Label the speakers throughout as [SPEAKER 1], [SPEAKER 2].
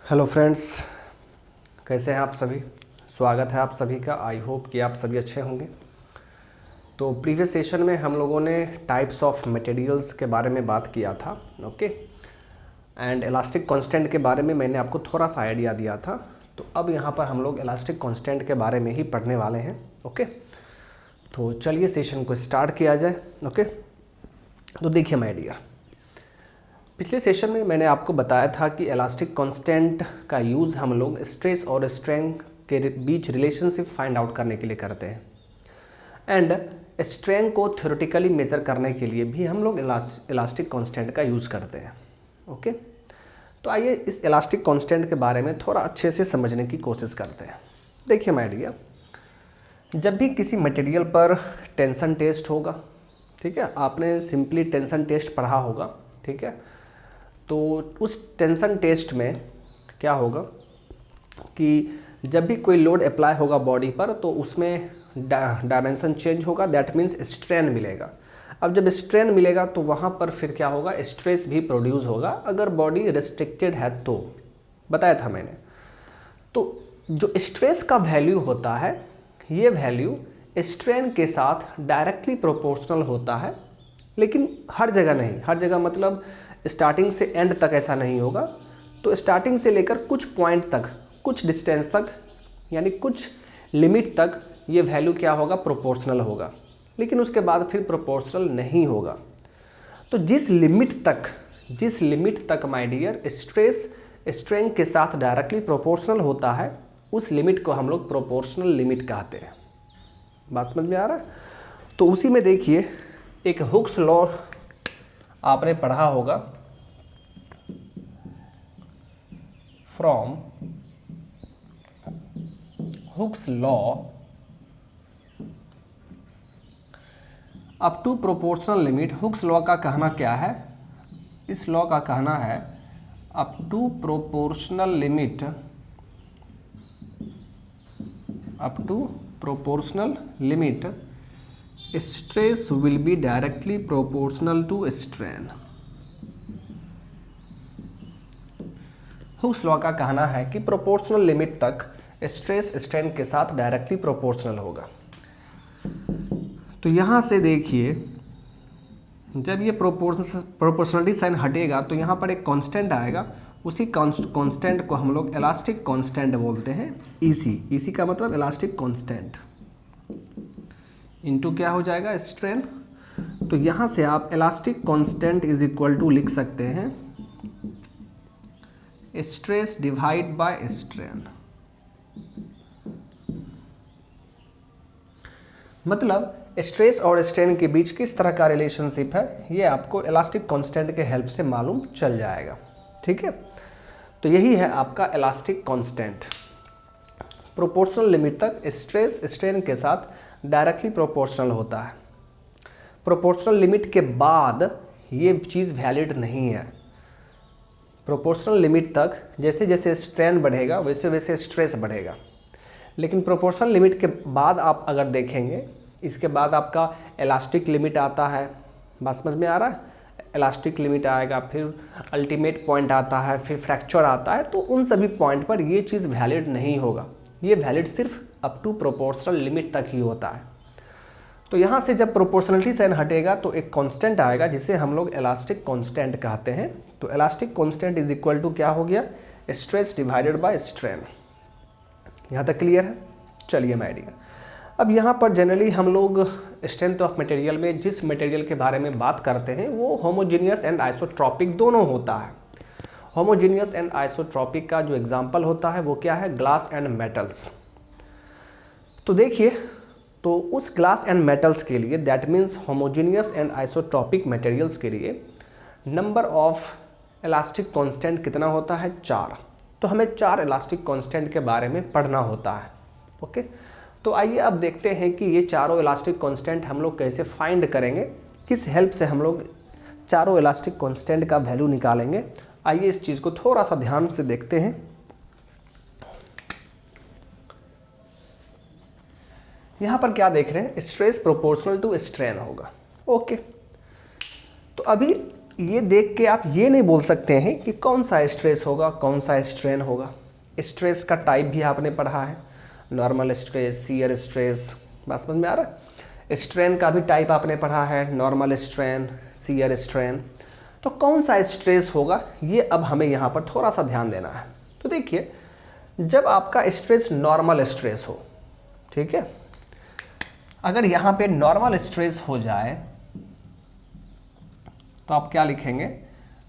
[SPEAKER 1] Hello friends, कैसे हैं आप सभी। स्वागत है आप सभी का। आई होप कि आप सभी अच्छे होंगे। तो प्रीवियस सेशन में हम लोगों ने टाइप्स ऑफ मटेरियल्स के बारे में बात किया था, ओके। एंड इलास्टिक कांस्टेंट के बारे में मैंने आपको थोड़ा सा आइडिया दिया था। तो अब यहाँ पर हम लोग इलास्टिक कांस्टेंट के बारे में ही पढ़ने वाले हैं, ओके। तो चलिए सेशन को स्टार्ट किया जाए, ओके। तो देखिए माय डियर, पिछले सेशन में मैंने आपको बताया था कि इलास्टिक कांस्टेंट का यूज़ हम लोग स्ट्रेस और स्ट्रेन के बीच रिलेशनशिप फाइंड आउट करने के लिए करते हैं। एंड स्ट्रेन को थ्योरेटिकली मेजर करने के लिए भी हम लोग इलास्टिक कांस्टेंट का यूज़ करते हैं, ओके। तो आइए इस इलास्टिक कांस्टेंट के बारे में थोड़ा अच्छे से समझने की कोशिश करते हैं। देखिए माय डियर, जब भी किसी मटेरियल पर टेंशन टेस्ट होगा, ठीक है, आपने सिंपली टेंशन टेस्ट पढ़ा होगा, ठीक है। तो उस टेंशन टेस्ट में क्या होगा कि जब भी कोई लोड अप्लाई होगा बॉडी पर तो उसमें डायमेंशन चेंज होगा, दैट मीन्स स्ट्रेन मिलेगा। अब जब स्ट्रेन मिलेगा तो वहाँ पर फिर क्या होगा, स्ट्रेस भी प्रोड्यूस होगा अगर बॉडी रिस्ट्रिक्टेड है तो, बताया था मैंने। तो जो स्ट्रेस का वैल्यू होता है, ये वैल्यू स्ट्रेन के साथ डायरेक्टली प्रोपोर्शनल होता है, लेकिन हर जगह नहीं। हर जगह मतलब स्टार्टिंग से एंड तक ऐसा नहीं होगा। तो स्टार्टिंग से लेकर कुछ पॉइंट तक, कुछ डिस्टेंस तक, यानी कुछ लिमिट तक ये वैल्यू क्या होगा, प्रोपोर्शनल होगा। लेकिन उसके बाद फिर प्रोपोर्शनल नहीं होगा। तो जिस लिमिट तक माय डियर स्ट्रेस स्ट्रेन के साथ डायरेक्टली प्रोपोर्शनल होता है, उस लिमिट को हम लोग प्रोपोर्शनल लिमिट कहते हैं। बात समझ में आ रहा है। तो उसी में देखिए, एक हुक्स लॉ आपने पढ़ा होगा, from Hooke's law up to proportional limit. Hooke's law का कहना क्या है, इस लॉ का कहना है up to proportional limit, up to proportional limit stress will be directly proportional to strain. Hooke's law का कहना है कि प्रोपोर्शनल लिमिट तक स्ट्रेस स्ट्रेन के साथ डायरेक्टली प्रोपोर्शनल होगा। तो यहाँ से देखिए, जब ये प्रोपोर्शनलिटी साइन हटेगा तो यहाँ पर एक कांस्टेंट आएगा। उसी कांस्टेंट को हम लोग इलास्टिक कांस्टेंट बोलते हैं। इसी का मतलब इलास्टिक कांस्टेंट इनटू क्या हो जाएगा, स्ट्रेन। तो यहाँ से आप elastic constant is equal to लिख सकते हैं स्ट्रेस डिवाइड बाय स्ट्रेन। मतलब स्ट्रेस और स्ट्रेन के बीच किस तरह का रिलेशनशिप है, ये आपको इलास्टिक कांस्टेंट के हेल्प से मालूम चल जाएगा, ठीक है। तो यही है आपका इलास्टिक कांस्टेंट। प्रोपोर्शनल लिमिट तक स्ट्रेस स्ट्रेन के साथ डायरेक्टली प्रोपोर्शनल होता है। प्रोपोर्शनल लिमिट के बाद ये चीज़ वैलिड नहीं है। प्रोपोर्शनल लिमिट तक जैसे जैसे स्ट्रेन बढ़ेगा वैसे वैसे स्ट्रेस बढ़ेगा। लेकिन प्रोपोर्शनल लिमिट के बाद आप अगर देखेंगे, इसके बाद आपका इलास्टिक लिमिट आता है। बात समझ में आ रहा है। इलास्टिक लिमिट आएगा, फिर अल्टीमेट पॉइंट आता है, फिर फ्रैक्चर आता है। तो उन सभी पॉइंट पर ये चीज़ वैलिड नहीं होगा। ये वैलिड सिर्फ अप टू प्रोपोर्शनल लिमिट तक ही होता है। तो यहाँ से जब प्रोपोर्शनलिटी साइन हटेगा तो एक कांस्टेंट आएगा जिसे हम लोग इलास्टिक कांस्टेंट कहते हैं। तो elastic constant is equal to क्या हो गया, स्ट्रेस डिवाइडेड बाय स्ट्रेन। यहाँ तक क्लियर है। चलिए माय डियर, अब यहाँ पर जनरली हम लोग स्ट्रेंथ ऑफ मटेरियल में जिस मटेरियल के बारे में बात करते हैं वो होमोजीनियस एंड आइसोट्रॉपिक दोनों होता है। होमोजीनियस एंड आइसोट्रॉपिक का जो एग्जांपल होता है वो क्या है, ग्लास एंड मेटल्स। तो देखिए, तो उस ग्लास एंड मेटल्स के लिए, that means homogeneous and isotropic materials के लिए नंबर ऑफ इलास्टिक कांस्टेंट कितना होता है, 4। तो हमें 4 इलास्टिक कांस्टेंट के बारे में पढ़ना होता है, ओके। तो आइए अब देखते हैं कि ये चारों इलास्टिक कांस्टेंट हम लोग कैसे फाइंड करेंगे, किस हेल्प से हम लोग चारों इलास्टिक कांस्टेंट का वैल्यू निकालेंगे। आइए इस चीज़ को थोड़ा सा ध्यान से देखते हैं। यहाँ पर क्या देख रहे हैं, स्ट्रेस प्रोपोर्शनल टू स्ट्रेन होगा, ओके। तो अभी ये देख के आप ये नहीं बोल सकते हैं कि कौन सा स्ट्रेस होगा, कौन सा स्ट्रेन होगा। स्ट्रेस का टाइप भी आपने पढ़ा है, नॉर्मल स्ट्रेस, शियर स्ट्रेस, बात समझ में आ रहा है। स्ट्रेन का भी टाइप आपने पढ़ा है, नॉर्मल स्ट्रेन, शियर स्ट्रेन। तो कौन सा स्ट्रेस होगा ये अब हमें यहाँ पर थोड़ा सा ध्यान देना है। तो देखिए, जब आपका स्ट्रेस नॉर्मल स्ट्रेस हो, ठीक है, अगर यहाँ पे नॉर्मल स्ट्रेस हो जाए तो आप क्या लिखेंगे,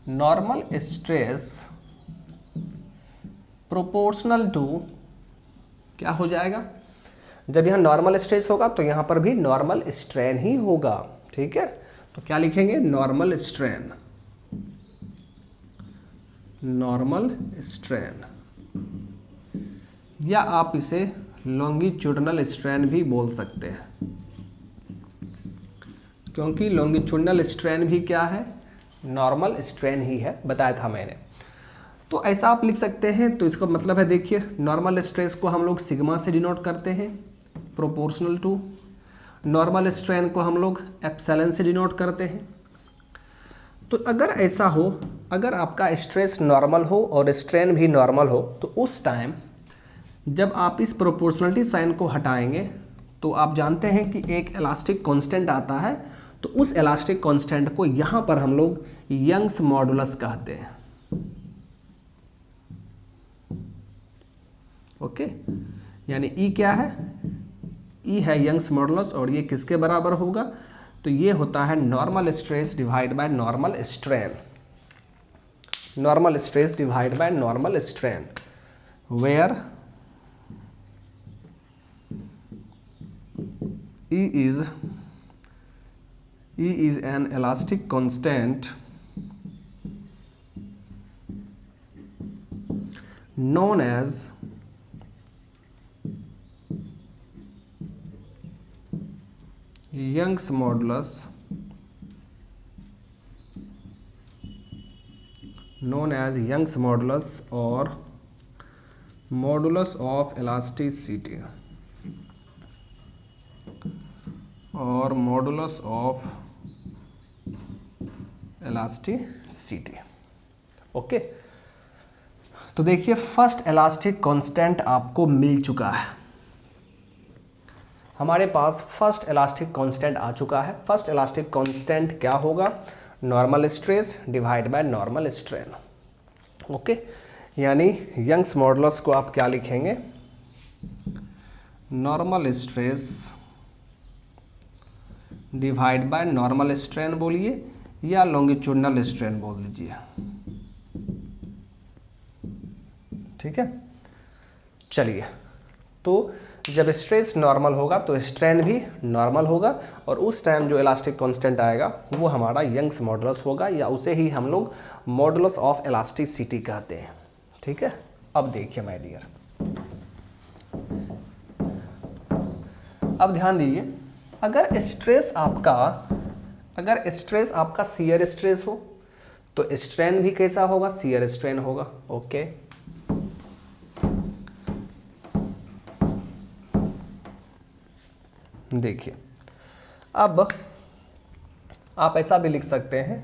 [SPEAKER 1] नॉर्मल स्ट्रेस प्रोपोर्शनल टू, क्या हो जाएगा, जब यहाँ नॉर्मल स्ट्रेस होगा तो यहाँ पर भी नॉर्मल स्ट्रेन ही होगा, ठीक है। तो क्या लिखेंगे, नॉर्मल स्ट्रेन, नॉर्मल स्ट्रेन, या आप इसे लॉन्गिट्यूडनल स्ट्रेन भी बोल सकते हैं, क्योंकि लॉन्गिट्यूडनल स्ट्रेन भी क्या है, नॉर्मल स्ट्रेन ही है, बताया था मैंने। तो ऐसा आप लिख सकते हैं। तो इसका मतलब है, देखिए, नॉर्मल स्ट्रेस को हम लोग सिग्मा से डिनोट करते हैं, प्रोपोर्शनल टू। नॉर्मल स्ट्रेन को हम लोग एप्सिलॉन से डिनोट करते हैं। तो अगर ऐसा हो, अगर आपका स्ट्रेस नॉर्मल हो और स्ट्रेन भी नॉर्मल हो, तो उस टाइम जब आप इस प्रोपोर्शनलिटी साइन को हटाएंगे तो आप जानते हैं कि एक इलास्टिक कांस्टेंट आता है। तो उस इलास्टिक कांस्टेंट को यहाँ पर हम लोग यंग्स मॉडुलस कहते हैं, ओके। यानी ई क्या है, ई है यंग्स मॉडुलस, और ये किसके बराबर होगा, तो ये होता है normal stress divide by normal strain, normal stress divide by normal strain, where E is an elastic constant known as Young's modulus, or modulus of elasticity, और मॉडुलस ऑफ इलास्टिसिटी, ओके। तो देखिए, फर्स्ट इलास्टिक कांस्टेंट आपको मिल चुका है, हमारे पास first elastic constant आ चुका है। फर्स्ट इलास्टिक कांस्टेंट क्या होगा, normal stress divide by normal strain, okay. यानी यंग्स मॉडुलस को आप क्या लिखेंगे, normal stress divide by normal strain बोलिए, या लॉन्गिट्यूडनल स्ट्रेन बोल दीजिए, ठीक है। चलिए, तो जब स्ट्रेस नॉर्मल होगा तो स्ट्रेन भी नॉर्मल होगा, और उस टाइम जो इलास्टिक कांस्टेंट आएगा वो हमारा यंग्स मॉडुलस होगा, या उसे ही हम लोग मॉडुलस ऑफ इलास्टिसिटी कहते हैं, ठीक है। अब देखिए माय डियर, अब ध्यान दीजिए, अगर स्ट्रेस आपका शियर स्ट्रेस हो तो स्ट्रेन भी कैसा होगा, शियर स्ट्रेन होगा, ओके। देखिए, अब आप ऐसा भी लिख सकते हैं,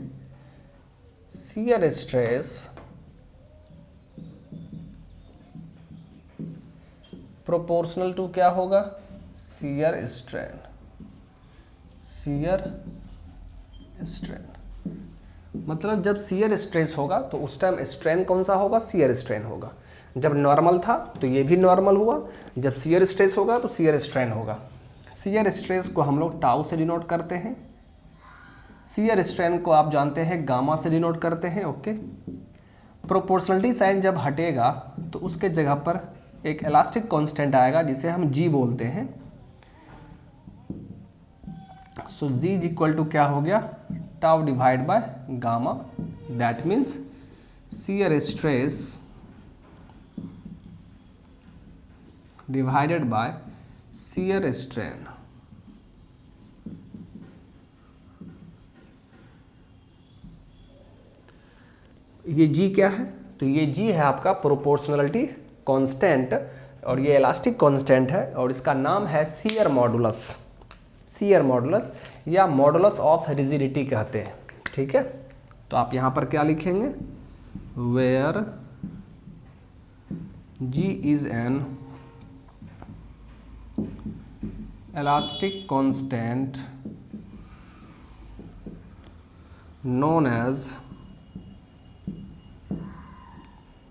[SPEAKER 1] शियर स्ट्रेस प्रोपोर्शनल टू क्या होगा, शियर स्ट्रेन, शियर स्ट्रेन। मतलब जब शियर स्ट्रेस होगा तो उस टाइम स्ट्रेन कौन सा होगा, शियर स्ट्रेन होगा। जब नॉर्मल था तो ये भी नॉर्मल हुआ, जब शियर स्ट्रेस होगा तो शियर स्ट्रेन होगा। शियर स्ट्रेस को हम लोग टाउ से डिनोट करते हैं, शियर स्ट्रेन को आप जानते हैं गामा से डिनोट करते हैं, ओके। प्रोपोर्शनलिटी साइन जब हटेगा तो उसके जगह पर एक इलास्टिक कांस्टेंट आएगा जिसे हम जी बोलते हैं। सो जी इज इक्वल टू क्या हो गया, tau divide by gamma, that means shear stress divided by shear strain. ये जी क्या है, तो ये जी है आपका प्रोपोर्शनलिटी कांस्टेंट, और ये इलास्टिक कांस्टेंट है, और इसका नाम है शियर मॉडुलस, शियर मॉडुलस या मॉडुलस ऑफ रिजिडिटी कहते हैं, ठीक है। तो आप यहाँ पर क्या लिखेंगे, where G is an elastic constant known as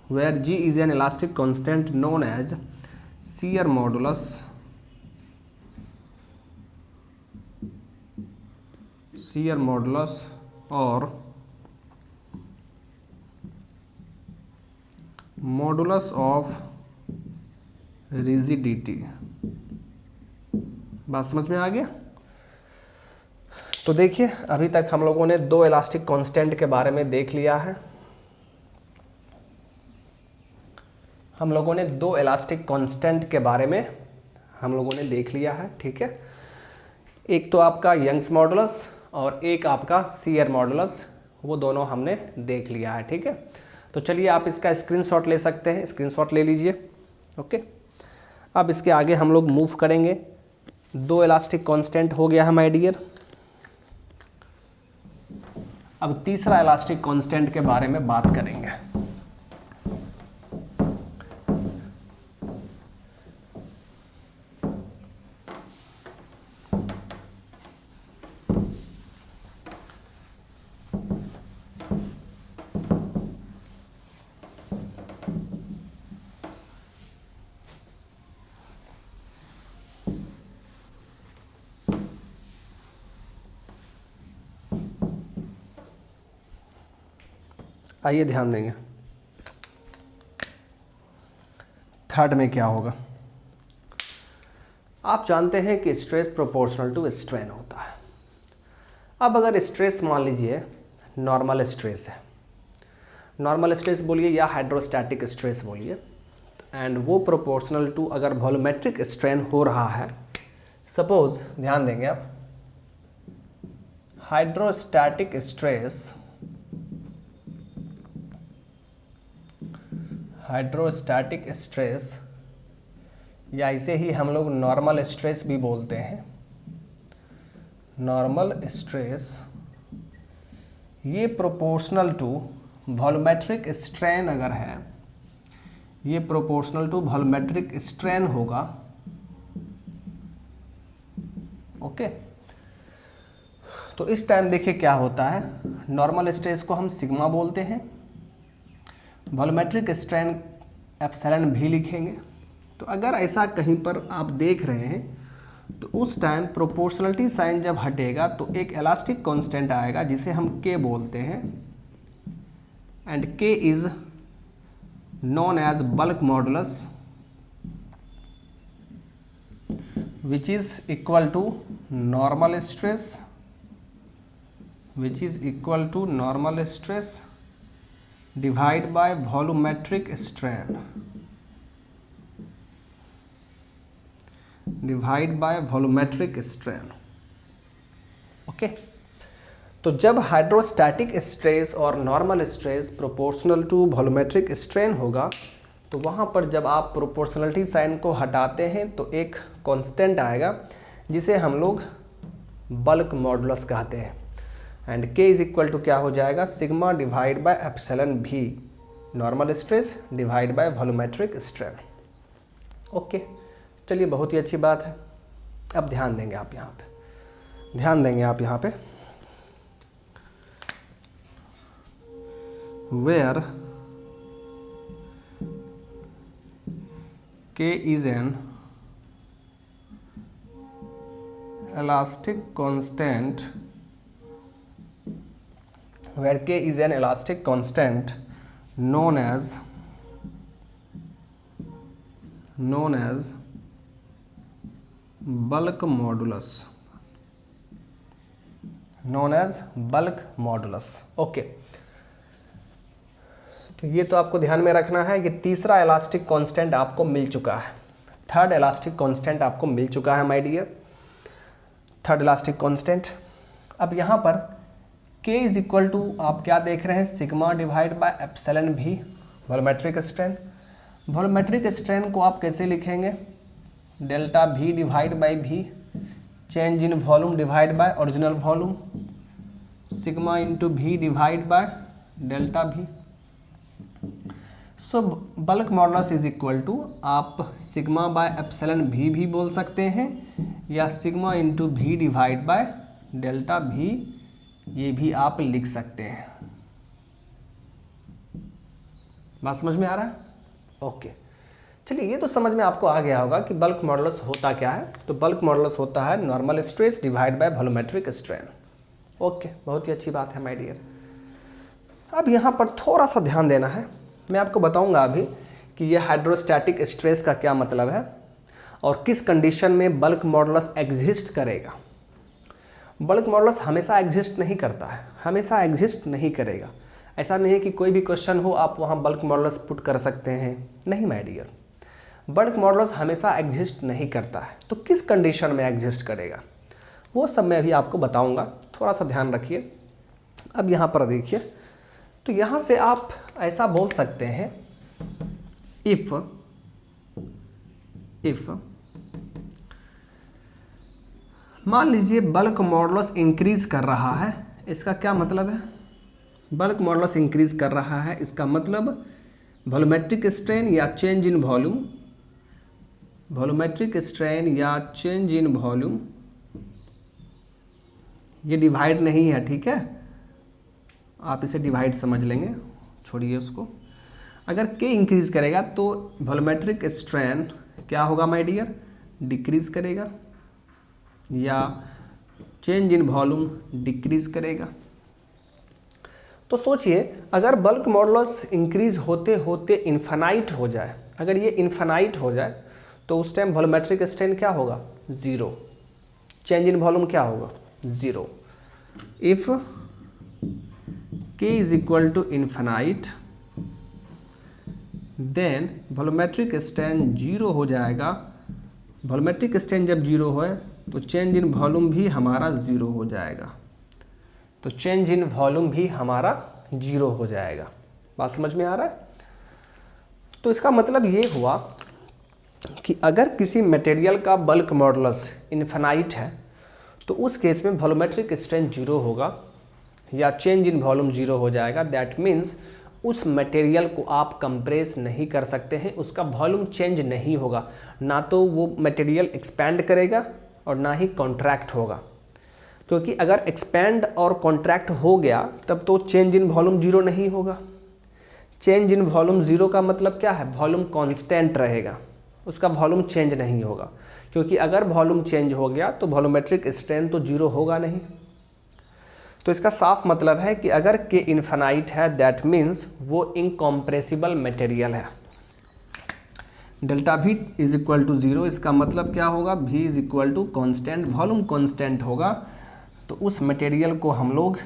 [SPEAKER 1] where G is an elastic constant known as shear modulus or modulus of rigidity। बात समझ में आ गया? तो देखिए अभी तक हम लोगों ने दो इलास्टिक कांस्टेंट के बारे में देख लिया है। हम लोगों ने दो इलास्टिक कांस्टेंट के बारे में हम लोगों ने देख लिया है, ठीक है। एक तो आपका यंग्स मॉडुलस और एक आपका शियर मॉडुलस, वो दोनों हमने देख लिया है, ठीक है। तो चलिए आप इसका स्क्रीनशॉट ले सकते हैं, स्क्रीनशॉट ले लीजिए, ओके। अब इसके आगे हम लोग मूव करेंगे। दो इलास्टिक कांस्टेंट हो गया है माय डियर। अब तीसरा इलास्टिक कांस्टेंट के बारे में बात करेंगे। आइए ध्यान देंगे थर्ड में क्या होगा। आप जानते हैं कि स्ट्रेस प्रोपोर्शनल टू स्ट्रेन होता है। अब अगर स्ट्रेस मान लीजिए नॉर्मल स्ट्रेस है, नॉर्मल स्ट्रेस बोलिए या हाइड्रोस्टैटिक स्ट्रेस बोलिए, एंड वो प्रोपोर्शनल टू अगर वॉल्यूमेट्रिक स्ट्रेन हो रहा है, सपोज ध्यान देंगे आप, हाइड्रोस्टैटिक स्ट्रेस या इसे ही हम लोग नॉर्मल स्ट्रेस भी बोलते हैं, नॉर्मल स्ट्रेस, ये प्रोपोर्शनल टू वॉल्यूमेट्रिक स्ट्रेन अगर है, ये प्रोपोर्शनल टू वॉल्यूमेट्रिक स्ट्रेन होगा, ओके। तो इस टाइम देखिए क्या होता है, नॉर्मल स्ट्रेस को हम सिग्मा बोलते हैं, वॉल्यूमेट्रिक स्ट्रेन एप्सिलॉन भी लिखेंगे। तो अगर ऐसा कहीं पर आप देख रहे हैं तो उस टाइम प्रोपोर्शनलिटी साइन जब हटेगा तो एक इलास्टिक कांस्टेंट आएगा जिसे हम के बोलते हैं, and K is known as bulk modulus which is equal to normal stress divide by volumetric strain, okay. तो जब हाइड्रोस्टैटिक स्ट्रेस और normal stress proportional to volumetric strain होगा तो वहाँ पर जब आप प्रोपोर्शनलिटी साइन को हटाते हैं तो एक कांस्टेंट आएगा जिसे हम लोग बल्क मॉडुलस कहते हैं, and K is equal to क्या हो जाएगा, सिग्मा डिवाइड बाय एप्सिलॉन भी, normal stress divide by volumetric strain, okay. चलिए बहुत ही अच्छी बात है। अब ध्यान देंगे आप यहाँ पे, वेयर के is an elastic constant, where K is an elastic constant known as bulk modulus, okay. तो ये तो आपको ध्यान में रखना है कि तीसरा इलास्टिक कांस्टेंट आपको मिल चुका है, थर्ड इलास्टिक कांस्टेंट आपको मिल चुका है my dear, third elastic constant. अब यहाँ पर K इज इक्वल टू आप क्या देख रहे हैं, sigma divide by epsilon V, volumetric strain. Volumetric strain को आप कैसे लिखेंगे, delta V divide by V, change in volume divide by original volume, sigma into V divide by delta V. So bulk modulus is equal to आप sigma by epsilon V बोल सकते हैं, या sigma into V divide by delta V, ये भी आप लिख सकते हैं। बात समझ में आ रहा है? ओके, चलिए ये तो समझ में आपको आ गया होगा कि बल्क मॉडुलस होता क्या है। तो बल्क मॉडुलस होता है normal stress divide by volumetric strain. Okay, बहुत ही अच्छी बात है माय डियर। अब यहाँ पर थोड़ा सा ध्यान देना है। मैं आपको बताऊंगा अभी कि ये हाइड्रोस्टैटिक स्ट्रेस का क्या मतलब है और किस कंडीशन में बल्क मॉडुलस एग्जिस्ट करेगा। बल्क मॉडुलस हमेशा एग्जिस्ट नहीं करता है, हमेशा एग्जिस्ट नहीं करेगा। ऐसा नहीं है कि कोई भी क्वेश्चन हो आप वहाँ बल्क मॉडुलस पुट कर सकते हैं, नहीं माय डियर। बल्क मॉडुलस हमेशा एग्जिस्ट नहीं करता है। तो किस कंडीशन में एग्जिस्ट करेगा वो सब मैं अभी आपको बताऊंगा, थोड़ा सा ध्यान रखिए। अब यहाँ पर देखिए, तो यहाँ से आप ऐसा बोल सकते हैं, इफ मान लीजिए बल्क मॉडुलस इंक्रीज कर रहा है, इसका क्या मतलब है? बल्क मॉडुलस इंक्रीज कर रहा है, इसका मतलब वॉल्यूमेट्रिक स्ट्रेन या change in volume, volumetric strain या चेंज इन वॉल्यूम ये डिवाइड नहीं है, ठीक है? आप इसे डिवाइड समझ लेंगे, छोड़िए उसको। अगर के इंक्रीज करेगा तो वॉल्यूमेट्रिक स्ट्रेन क्या होगा माय डियर? डिक्रीज करेगा, या चेंज इन वॉल्यूम डिक्रीज करेगा। तो सोचिए, अगर बल्क मॉडुलस इंक्रीज होते होते इन्फिनाइट हो जाए, अगर ये इन्फिनाइट हो जाए तो उस टाइम वॉल्यूमेट्रिक स्ट्रेन क्या होगा? ज़ीरो। चेंज इन वॉल्यूम क्या होगा? Zero. If k is equal to infinite then volumetric strain zero हो जाएगा। वॉल्यूमेट्रिक स्ट्रेन जब जीरो हो तो चेंज इन वॉल्यूम भी हमारा ज़ीरो हो जाएगा। तो चेंज इन वॉल्यूम भी हमारा जीरो हो जाएगा। बात समझ में आ रहा है? तो इसका मतलब ये हुआ कि अगर किसी मटेरियल का बल्क मॉडुलस इन्फिनाइट है तो उस केस में वॉल्यूमेट्रिक स्ट्रेन जीरो होगा या चेंज इन वॉल्यूम जीरो हो जाएगा। दैट मीन्स उस मटेरियल को आप कंप्रेस नहीं कर सकते हैं, उसका वॉल्यूम चेंज नहीं होगा, ना तो वो मटेरियल एक्सपैंड करेगा और ना ही कॉन्ट्रैक्ट होगा। क्योंकि अगर एक्सपैंड और कॉन्ट्रैक्ट हो गया तब तो चेंज इन वॉल्यूम जीरो नहीं होगा। चेंज इन वॉल्यूम जीरो का मतलब क्या है? वॉल्यूम कांस्टेंट रहेगा, उसका वॉल्यूम चेंज नहीं होगा। क्योंकि अगर वॉल्यूम चेंज हो गया तो वॉल्यूमेट्रिक स्ट्रेन तो जीरो होगा नहीं। तो इसका साफ मतलब है कि अगर के इन्फिनाइट है दैट मीन्स वो इनकॉम्प्रेसिबल मटेरियल है। Delta V is equal to zero, इसका मतलब क्या होगा? V is equal to constant, volume constant होगा। तो उस मटेरियल को हम लोग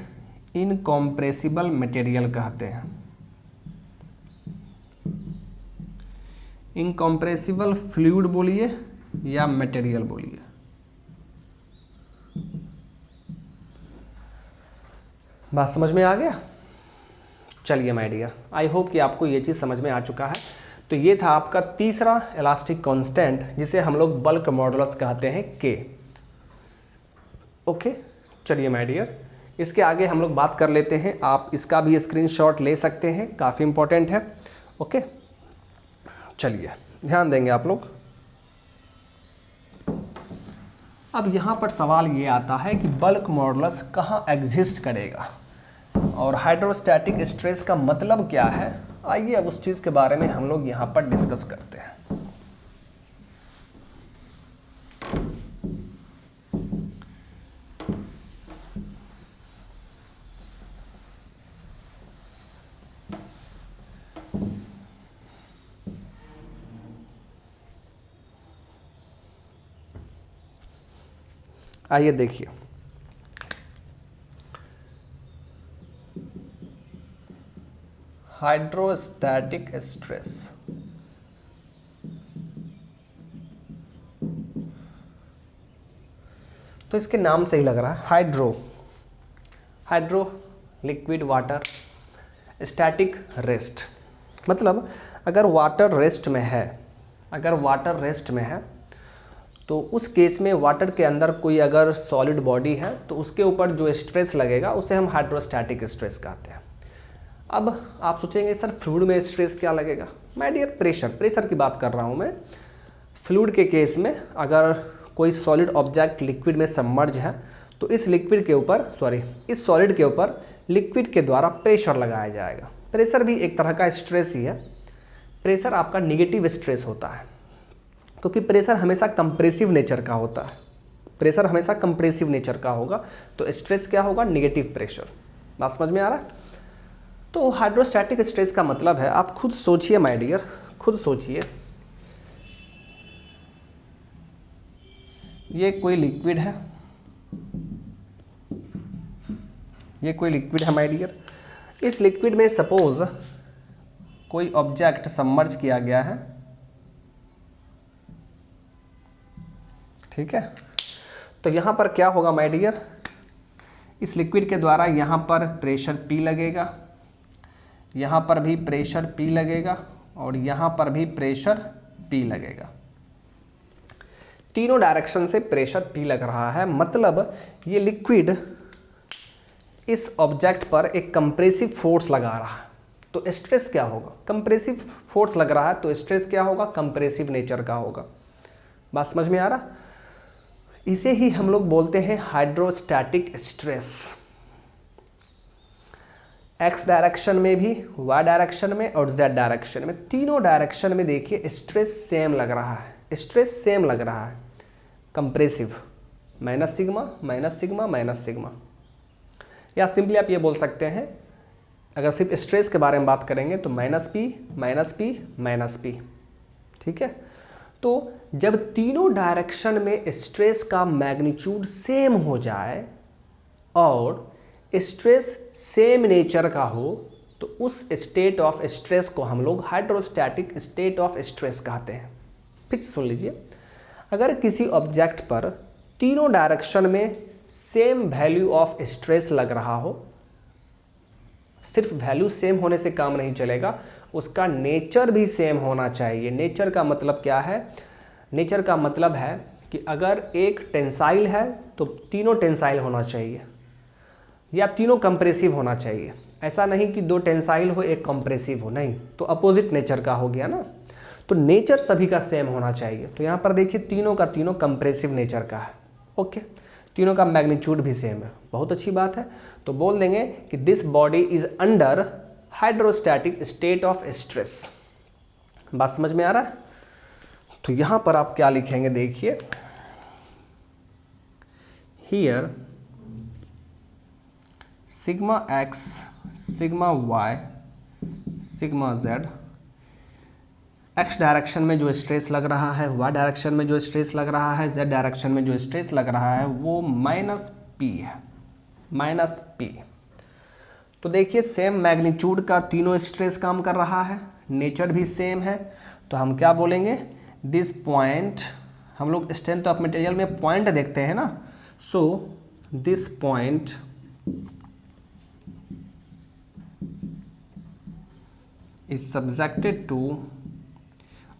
[SPEAKER 1] इनकॉम्प्रेसिबल मटेरियल कहते हैं। इनकॉम्प्रेसिबल फ्लूइड बोलिए या मटेरियल बोलिए। बात समझ में आ गया? चलिए माय डियर, आई होप कि आपको ये चीज़ समझ में आ चुका है। तो ये था आपका तीसरा इलास्टिक कांस्टेंट जिसे हम लोग बल्क मॉडुलस कहते हैं, के। ओके, चलिए माय डियर, इसके आगे हम लोग बात कर लेते हैं। आप इसका भी स्क्रीनशॉट ले सकते हैं, काफ़ी इंपॉर्टेंट है। ओके, चलिए ध्यान देंगे आप लोग। अब यहाँ पर सवाल ये आता है कि बल्क मॉडुलस कहाँ एग्जिस्ट करेगा और हाइड्रोस्टैटिक स्ट्रेस का मतलब क्या है। आइए अब उस चीज़ के बारे में हम लोग यहाँ पर डिस्कस करते हैं। आइए देखिए, हाइड्रोस्टैटिक स्ट्रेस तो इसके नाम से ही लग रहा है hydro liquid water, static rest. मतलब अगर वाटर रेस्ट में है तो उस केस में वाटर के अंदर कोई अगर सॉलिड बॉडी है तो उसके ऊपर जो स्ट्रेस लगेगा उसे हम हाइड्रोस्टैटिक स्ट्रेस कहते हैं। अब आप सोचेंगे सर फ्लूइड में स्ट्रेस क्या लगेगा? माय डियर, प्रेशर की बात कर रहा हूँ मैं। फ्लूइड के केस में अगर कोई सॉलिड ऑब्जेक्ट लिक्विड में सबमर्ज है तो इस सॉलिड के ऊपर लिक्विड के द्वारा प्रेशर लगाया जाएगा। प्रेशर भी एक तरह का स्ट्रेस ही है। प्रेशर आपका निगेटिव स्ट्रेस होता है क्योंकि प्रेशर हमेशा कंप्रेसिव नेचर का होता है। प्रेशर हमेशा कंप्रेसिव नेचर का होगा, तो स्ट्रेस क्या होगा? Negative pressure. बात समझ में आ रहा है? तो हाइड्रोस्टैटिक स्ट्रेस का मतलब है, आप खुद सोचिए माय डियर, खुद सोचिए, ये कोई लिक्विड है, माय डियर। इस लिक्विड में सपोज कोई ऑब्जेक्ट सबमर्ज किया गया है, ठीक है। तो यहाँ पर क्या होगा माय डियर? इस लिक्विड के द्वारा यहाँ पर प्रेशर P लगेगा, यहाँ पर भी प्रेशर P लगेगा और यहाँ पर भी प्रेशर P लगेगा। तीनों डायरेक्शन से प्रेशर P लग रहा है, मतलब ये लिक्विड इस ऑब्जेक्ट पर एक कंप्रेसिव फोर्स लगा रहा है। तो स्ट्रेस क्या होगा? कंप्रेसिव फोर्स लग रहा है तो स्ट्रेस क्या होगा? कंप्रेसिव नेचर का होगा। बात समझ में आ रहा? इसे ही हम लोग बोलते हैं हाइड्रोस्टैटिक स्ट्रेस। एक्स डायरेक्शन में भी, वाई डायरेक्शन में और जेड डायरेक्शन में, तीनों डायरेक्शन में देखिए स्ट्रेस सेम लग रहा है। स्ट्रेस सेम लग रहा है, compressive, minus sigma minus sigma minus sigma. या सिंपली आप ये बोल सकते हैं, अगर सिर्फ स्ट्रेस के बारे में बात करेंगे तो minus P minus P minus P, ठीक है। तो जब तीनों डायरेक्शन में स्ट्रेस का मैग्नीट्यूड सेम हो जाए और स्ट्रेस सेम नेचर का हो तो उस स्टेट ऑफ स्ट्रेस को हम लोग हाइड्रोस्टैटिक स्टेट ऑफ स्ट्रेस कहते हैं। फिर सुन लीजिए, अगर किसी ऑब्जेक्ट पर तीनों डायरेक्शन में सेम वैल्यू ऑफ स्ट्रेस लग रहा हो, सिर्फ वैल्यू सेम होने से काम नहीं चलेगा, उसका नेचर भी सेम होना चाहिए। नेचर का मतलब क्या है? नेचर का मतलब है कि अगर एक टेंसाइल है तो तीनों टेंसाइल होना चाहिए, या तीनों कंप्रेसिव होना चाहिए। ऐसा नहीं कि दो टेंसाइल हो एक कंप्रेसिव हो, नहीं, तो अपोजिट नेचर का हो गया ना। तो नेचर सभी का सेम होना चाहिए। तो यहाँ पर देखिए तीनों का तीनों कंप्रेसिव नेचर का है, ओके। तीनों का मैग्नीट्यूड भी सेम है, बहुत अच्छी बात है। तो बोल देंगे कि this body is under hydrostatic state of stress. बात समझ में आ रहा है? तो यहां पर आप क्या लिखेंगे देखिए, here sigma X sigma Y sigma Z, X direction में जो स्ट्रेस लग रहा है, वाई डायरेक्शन में जो स्ट्रेस लग रहा है, जेड डायरेक्शन में जो स्ट्रेस लग रहा है वो माइनस पी है, माइनस पी। तो देखिए सेम मैग्नीट्यूड का तीनों स्ट्रेस काम कर रहा है, नेचर भी सेम है। तो हम क्या बोलेंगे? दिस पॉइंट, हम लोग स्ट्रेंथ ऑफ मटेरियल में पॉइंट देखते हैं ना, so this point is subjected to,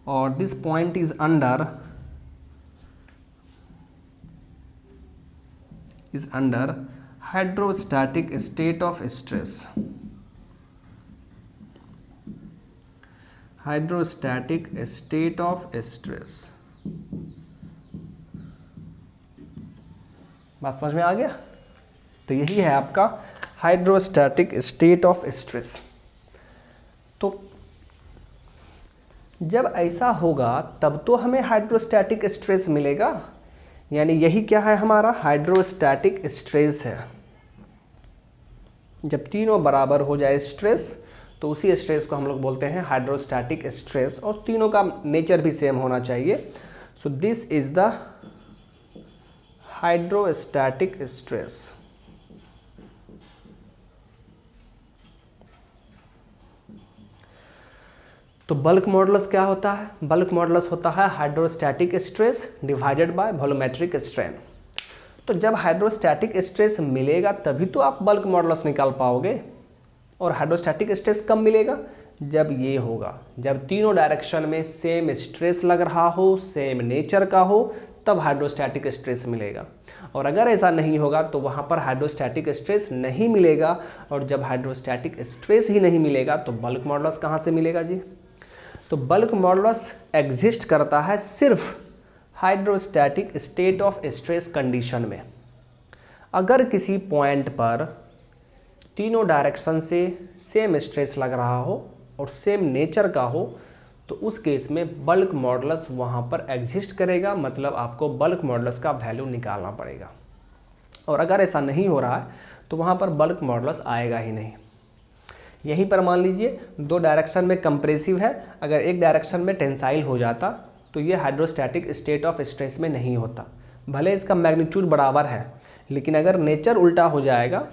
[SPEAKER 1] or this point is under hydrostatic state of stress, hydrostatic state of stress। बात समझ में आ गया? तो यही है आपका हाइड्रोस्टैटिक स्टेट ऑफ स्ट्रेस। तो जब ऐसा होगा तब तो हमें हाइड्रोस्टैटिक स्ट्रेस मिलेगा, यानी यही क्या है हमारा हाइड्रोस्टैटिक स्ट्रेस है। जब तीनों बराबर हो जाए स्ट्रेस तो उसी स्ट्रेस को हम लोग बोलते हैं हाइड्रोस्टैटिक स्ट्रेस, और तीनों का नेचर भी सेम होना चाहिए। So this is the hydrostatic stress. तो बल्क मॉडुलस क्या होता है? बल्क मॉडुलस होता है hydrostatic stress divided by volumetric strain. तो जब हाइड्रोस्टैटिक स्ट्रेस मिलेगा तभी तो आप बल्क मॉडुलस निकाल पाओगे। और हाइड्रोस्टैटिक स्ट्रेस कब मिलेगा? जब ये होगा, जब तीनों डायरेक्शन में सेम स्ट्रेस लग रहा हो, सेम नेचर का हो, तब हाइड्रोस्टैटिक स्ट्रेस मिलेगा, और अगर ऐसा नहीं होगा तो वहाँ पर हाइड्रोस्टैटिक स्ट्रेस नहीं मिलेगा। और जब हाइड्रोस्टैटिक स्ट्रेस ही नहीं मिलेगा तो बल्क मॉडुलस कहाँ से मिलेगा जी? तो बल्क मॉडुलस एग्जिस्ट करता है सिर्फ hydrostatic state of stress condition में। अगर किसी पॉइंट पर तीनों डायरेक्शन से सेम स्ट्रेस लग रहा हो और सेम नेचर का हो तो उस केस में बल्क मॉडुलस वहाँ पर एग्जिस्ट करेगा, मतलब आपको बल्क मॉडुलस का वैल्यू निकालना पड़ेगा। और अगर ऐसा नहीं हो रहा है तो वहाँ पर बल्क मॉडुलस आएगा ही नहीं। यहीं पर मान लीजिए दो डायरेक्शन में कंप्रेसिव है, अगर एक डायरेक्शन में टेंसाइल हो जाता तो ये हाइड्रोस्टैटिक स्टेट ऑफ स्ट्रेस में नहीं होता, भले इसका मैग्नीट्यूड बराबर है, लेकिन अगर नेचर उल्टा हो जाएगा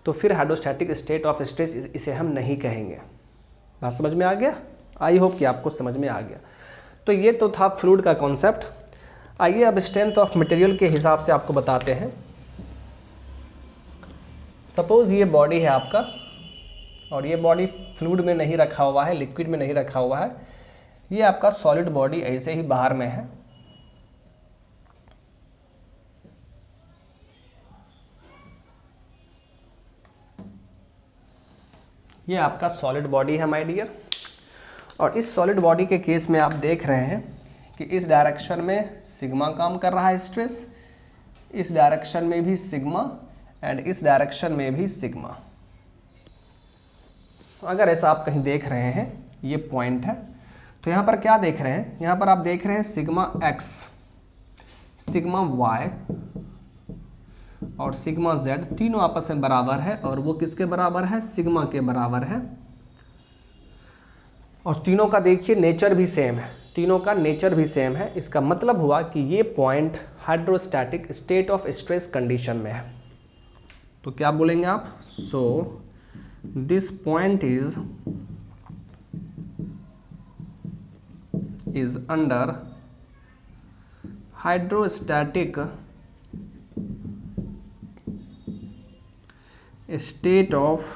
[SPEAKER 1] तो फिर हाइड्रोस्टैटिक स्टेट ऑफ स्ट्रेस इसे हम नहीं कहेंगे। बात समझ में आ गया? आई होप कि आपको समझ में आ गया। तो ये तो था फ्लूइड का कॉन्सेप्ट। आइए अब स्ट्रेंथ ऑफ मटेरियल के हिसाब से आपको बताते हैं। सपोज ये बॉडी है आपका, और ये बॉडी फ्लूइड में नहीं रखा हुआ है, लिक्विड में नहीं रखा हुआ है, ये आपका सॉलिड बॉडी ऐसे ही बाहर में है। ये आपका सॉलिड बॉडी है माय डियर, और इस सॉलिड बॉडी के केस में आप देख रहे हैं कि इस डायरेक्शन में सिग्मा काम कर रहा है स्ट्रेस, इस डायरेक्शन में भी सिग्मा, एंड इस डायरेक्शन में भी सिग्मा। अगर ऐसा आप कहीं देख रहे हैं, ये पॉइंट है, तो यहाँ पर क्या देख रहे हैं? यहाँ पर आप देख रहे हैं सिग्मा एक्स, सिग्मा वाई और सिग्मा जेड तीनों आपस में बराबर है, और वो किसके बराबर है? सिग्मा के बराबर है। और तीनों का देखिए नेचर भी सेम है, तीनों का नेचर भी सेम है। इसका मतलब हुआ कि ये point hydrostatic state of stress condition में है। तो क्या बोलेंगे आप? So this point is under hydrostatic state of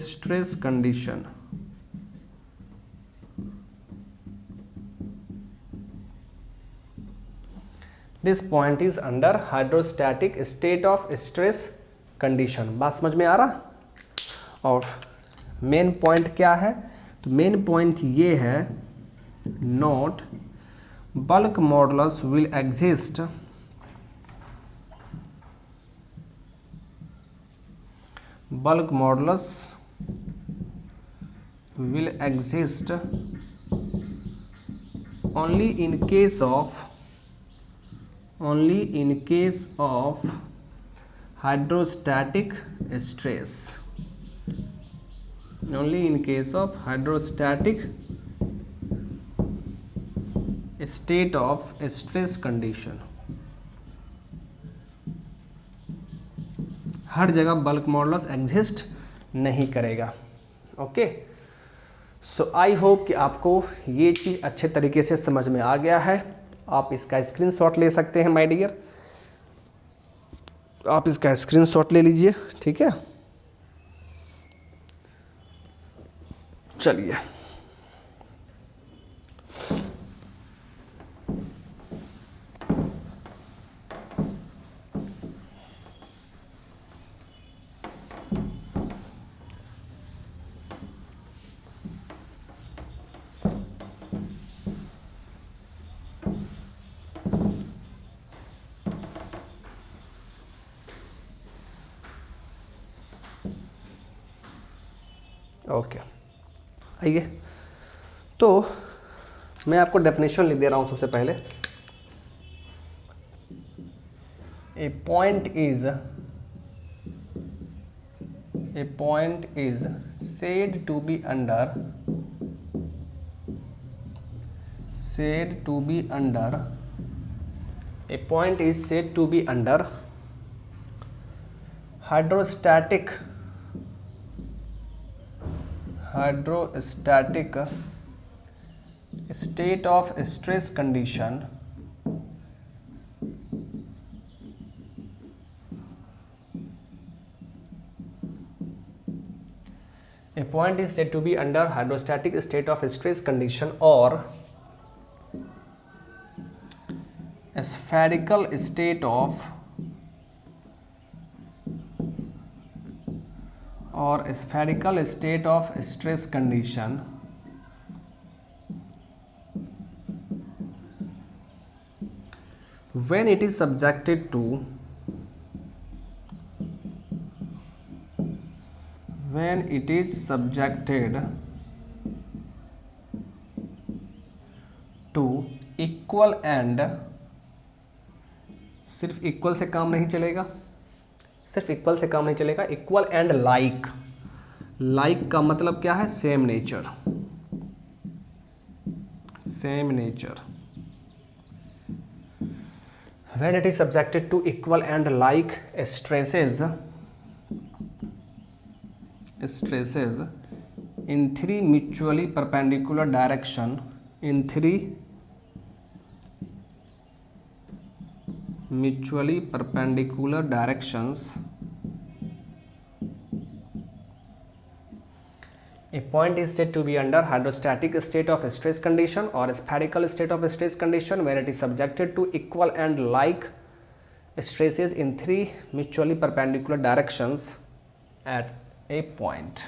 [SPEAKER 1] stress condition। This point is under hydrostatic state of stress condition। बात समझ में आ रहा? और मेन पॉइंट क्या है? तो मेन पॉइंट ये है, note bulk modulus will exist bulk modulus will exist only in case of hydrostatic stress, only in case of hydrostatic state of stress condition। हर जगह बल्क मॉडुलस एग्जिस्ट नहीं करेगा। Okay, so I hope कि आपको ये चीज़ अच्छे तरीके से समझ में आ गया है। आप इसका स्क्रीनशॉट ले सकते हैं माय डियर, आप इसका स्क्रीनशॉट ले लीजिए, ठीक है। चलिए ओके, आइए तो मैं आपको डेफिनेशन लिख दे रहा हूँ सबसे पहले। A point is said to be under a point is said to be under hydrostatic state of stress condition A point is said to be under hydrostatic state of stress condition or spherical state of stress condition when it is subjected to equal and, सिर्फ equal से काम नहीं चलेगा, equal and like. Like का मतलब क्या है? Same nature. When it is subjected to equal and like stresses in three mutually perpendicular direction, a point is said to be under hydrostatic state of stress condition or spherical state of stress condition when it is subjected to equal and like stresses in three mutually perpendicular directions at a point।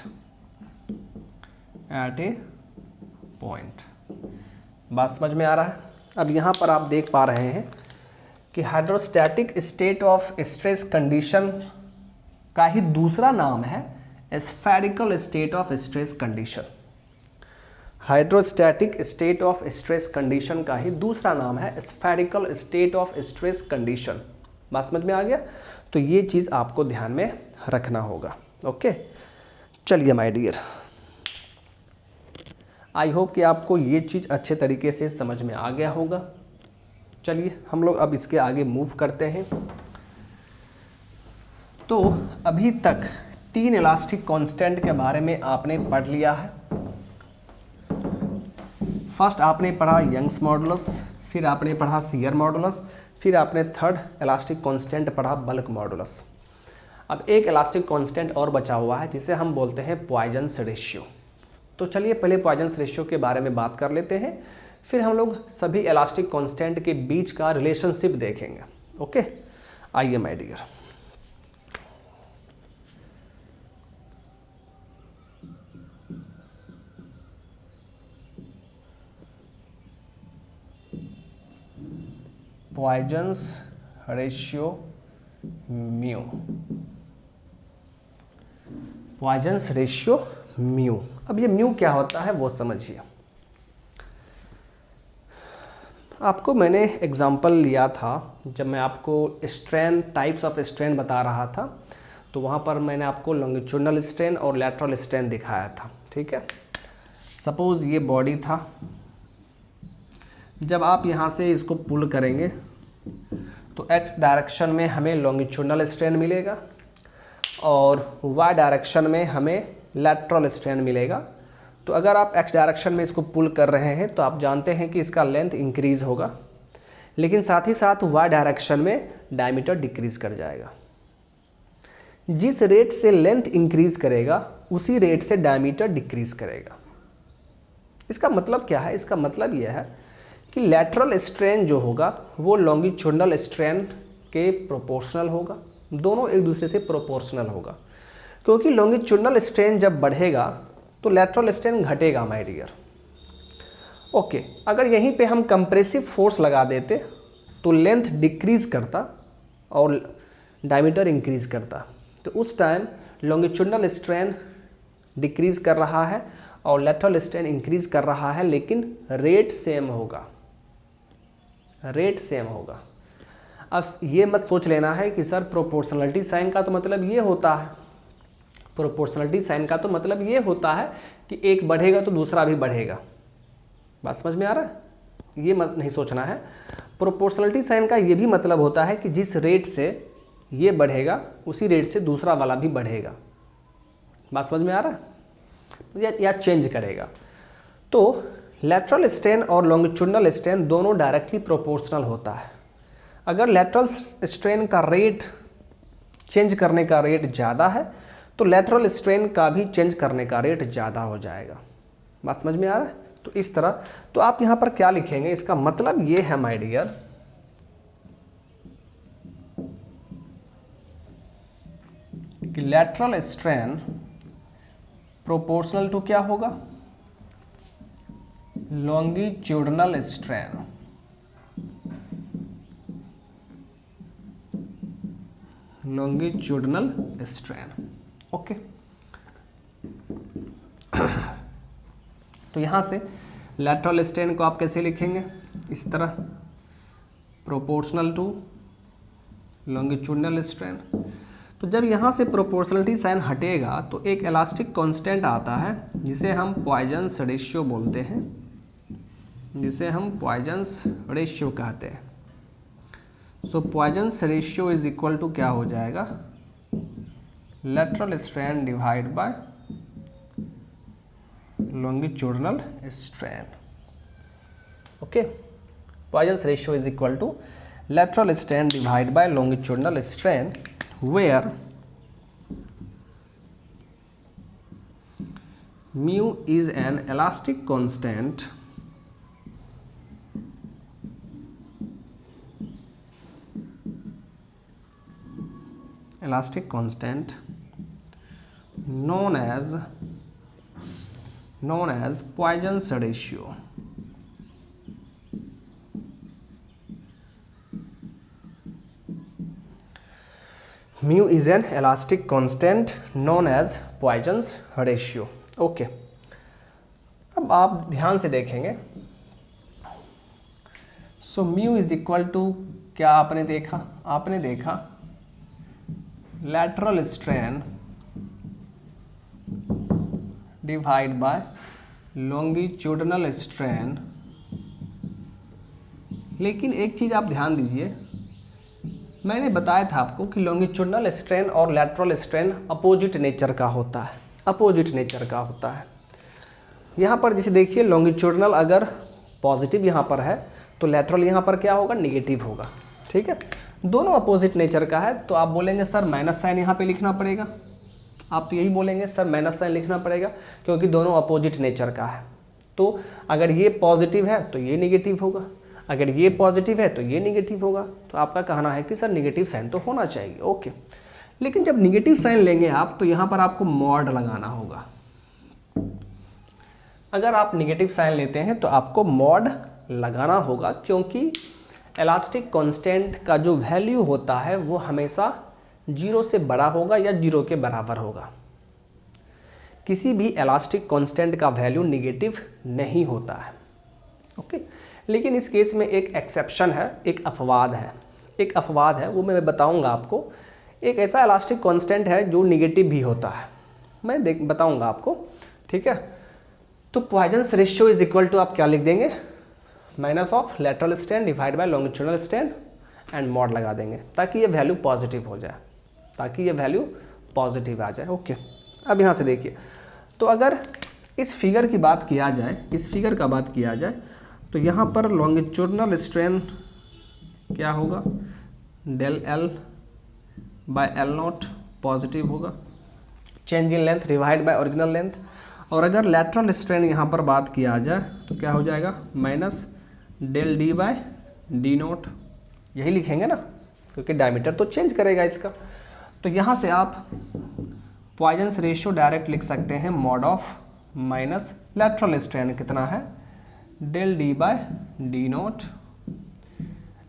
[SPEAKER 1] बात समझ में आ रहा है? अब यहाँ पर आप देख पा रहे हैं कि hydrostatic state of stress condition का ही दूसरा नाम है spherical state of stress condition. Hydrostatic state of stress condition का ही दूसरा नाम है spherical state of stress condition. बात समझ में आ गया? तो ये चीज़ आपको ध्यान में रखना होगा। ओके, चलिए माय डियर, आई होप कि आपको ये चीज़ अच्छे तरीके से समझ में आ गया होगा। चलिए हम लोग अब इसके आगे मूव करते हैं। तो अभी तक 3 इलास्टिक कांस्टेंट के बारे में आपने पढ़ लिया है। फर्स्ट आपने पढ़ा यंग्स मॉडुलस, फिर आपने पढ़ा शियर मॉडुलस, फिर आपने थर्ड इलास्टिक कांस्टेंट पढ़ा बल्क मॉडुलस। अब एक इलास्टिक कांस्टेंट और बचा हुआ है जिसे हम बोलते हैं पॉइजन्स रेशियो। तो चलिए पहले पॉइजन्स रेशियो के बारे में बात कर लेते हैं, फिर हम लोग सभी इलास्टिक कांस्टेंट के बीच का रिलेशनशिप देखेंगे। ओके, आइए my dear. Poisson's ratio mu, Poisson's ratio mu. अब ये म्यू क्या होता है वो समझिए। आपको मैंने एग्जांपल लिया था जब मैं आपको स्ट्रेन, टाइप्स ऑफ स्ट्रेन बता रहा था, तो वहाँ पर मैंने आपको लॉन्गिट्यूडनल स्ट्रेन और लैटरल स्ट्रेन दिखाया था। ठीक है, सपोज़ ये बॉडी था, जब आप यहाँ से इसको पुल करेंगे तो एक्स डायरेक्शन में हमें लॉन्गिट्यूडनल स्ट्रेन मिलेगा और वाई डायरेक्शन में हमें लैटरल स्ट्रेन मिलेगा। तो अगर आप एक्स डायरेक्शन में इसको पुल कर रहे हैं तो आप जानते हैं कि इसका लेंथ इंक्रीज़ होगा, लेकिन साथ ही साथ वाई डायरेक्शन में डायमीटर डिक्रीज़ कर जाएगा। जिस रेट से लेंथ इंक्रीज़ करेगा उसी रेट से डायमीटर डिक्रीज़ करेगा। इसका मतलब क्या है? इसका मतलब यह है कि लैटरल स्ट्रेन जो होगा वो लॉन्गिट्यूडनल स्ट्रेन के प्रोपोर्शनल होगा, दोनों एक दूसरे से प्रोपोर्शनल होगा, क्योंकि लॉन्गिट्यूडनल स्ट्रेन जब बढ़ेगा तो लैटरल स्ट्रेन घटेगा माय डियर। ओके, अगर यहीं पे हम कंप्रेसिव फोर्स लगा देते तो लेंथ डिक्रीज़ करता और डायमीटर इंक्रीज़ करता, तो उस टाइम लॉन्गिट्यूडनल स्ट्रेन डिक्रीज़ कर रहा है और लैटरल स्ट्रेन इंक्रीज़ कर रहा है, लेकिन रेट सेम होगा, रेट सेम होगा। अब ये मत सोच लेना है कि सर प्रोपोर्शनलिटी साइन का तो मतलब ये होता है, प्रोपोर्शनलिटी साइन का तो मतलब ये होता है कि एक बढ़ेगा तो दूसरा भी बढ़ेगा। बात समझ में आ रहा है? ये मत नहीं सोचना है। प्रोपोर्शनलिटी साइन का ये भी मतलब होता है कि जिस रेट से ये बढ़ेगा उसी रेट से दूसरा वाला भी बढ़ेगा। बात समझ में आ रहा है? या चेंज करेगा। तो लैटरल स्ट्रेन और लॉन्गिट्यूडनल स्ट्रेन दोनों डायरेक्टली प्रोपोर्शनल होता है। अगर लैटरल स्ट्रेन का रेट, चेंज करने का रेट ज़्यादा है तो लैटरल स्ट्रेन का भी चेंज करने का रेट ज़्यादा हो जाएगा। बात समझ में आ रहा है? तो इस तरह, तो आप यहाँ पर क्या लिखेंगे, इसका मतलब ये है माय डियर कि लैटरल स्ट्रेन प्रोपोर्शनल टू क्या होगा, longitudinal strain. Longitudinal strain, okay. तो यहां से लैटरल स्ट्रेन को आप कैसे लिखेंगे, इस तरह, प्रोपोर्शनल टू लॉन्गिट्यूडनल स्ट्रेन। तो जब यहाँ से प्रोपोर्शनलिटी साइन हटेगा तो एक इलास्टिक कांस्टेंट आता है जिसे हम पॉइजन्स रेशियो बोलते हैं, जिसे हम पॉइजन्स रेशियो कहते हैं। So Poisson's ratio is equal to क्या हो जाएगा, lateral strain divide by longitudinal strain, okay। Poisson's ratio is equal to lateral strain divided by longitudinal strain, where mu is an elastic constant known as Poisson's ratio. Mu is an elastic constant known as Poisson's ratio. Okay. अब आप ध्यान से देखेंगे, so mu is equal to क्या आपने देखा lateral strain divide by longitudinal strain. लेकिन एक चीज़ आप ध्यान दीजिए, मैंने बताया था आपको कि लॉन्गिट्यूडनल स्ट्रेन और लैटरल स्ट्रेन अपोजिट नेचर का होता है, यहाँ पर जैसे देखिए लॉन्गिट्यूडनल अगर पॉजिटिव यहाँ पर है तो लैटरल यहाँ पर क्या होगा, निगेटिव होगा, ठीक है। दोनों अपोजिट नेचर का है तो आप बोलेंगे सर माइनस साइन यहाँ पे लिखना पड़ेगा, आप तो यही बोलेंगे सर माइनस साइन लिखना पड़ेगा क्योंकि दोनों अपोजिट नेचर का है। तो अगर ये पॉजिटिव है तो ये निगेटिव होगा, अगर ये पॉजिटिव है तो ये निगेटिव होगा। तो आपका कहना है कि सर निगेटिव साइन तो होना चाहिए, ओके। लेकिन जब निगेटिव साइन लेंगे आप तो यहाँ पर आपको मॉड लगाना होगा। अगर आप निगेटिव साइन लेते हैं तो आपको मॉड लगाना होगा क्योंकि इलास्टिक कांस्टेंट का जो वैल्यू होता है वो हमेशा 0 से बड़ा होगा या 0 के बराबर होगा। किसी भी इलास्टिक कांस्टेंट का वैल्यू निगेटिव नहीं होता है, ओके। लेकिन इस केस में एक एक्सेप्शन है, एक अपवाद है, वो मैं बताऊंगा आपको। एक ऐसा इलास्टिक कांस्टेंट है जो निगेटिव भी होता है, मैं बताऊंगा आपको, ठीक है। तो Poisson's ratio is equal to आप क्या लिख देंगे, minus of lateral strain divide by longitudinal strain and mod लगा देंगे ताकि ये वैल्यू पॉजिटिव हो जाए, आ जाए, ओके। अब यहाँ से देखिए, तो अगर इस फिगर की बात किया जाए, तो यहाँ पर लॉन्गिट्यूडनल स्ट्रेन क्या होगा, del L by L naught positive होगा, change in length divide by original length. और अगर लैटरल स्ट्रेन यहाँ पर बात किया जाए तो क्या हो जाएगा, minus del D by D not, यही लिखेंगे ना क्योंकि डायमीटर तो चेंज करेगा इसका। तो यहाँ से आप पॉइजन्स रेशियो डायरेक्ट लिख सकते हैं, mod of minus lateral strain कितना है, del D by D not,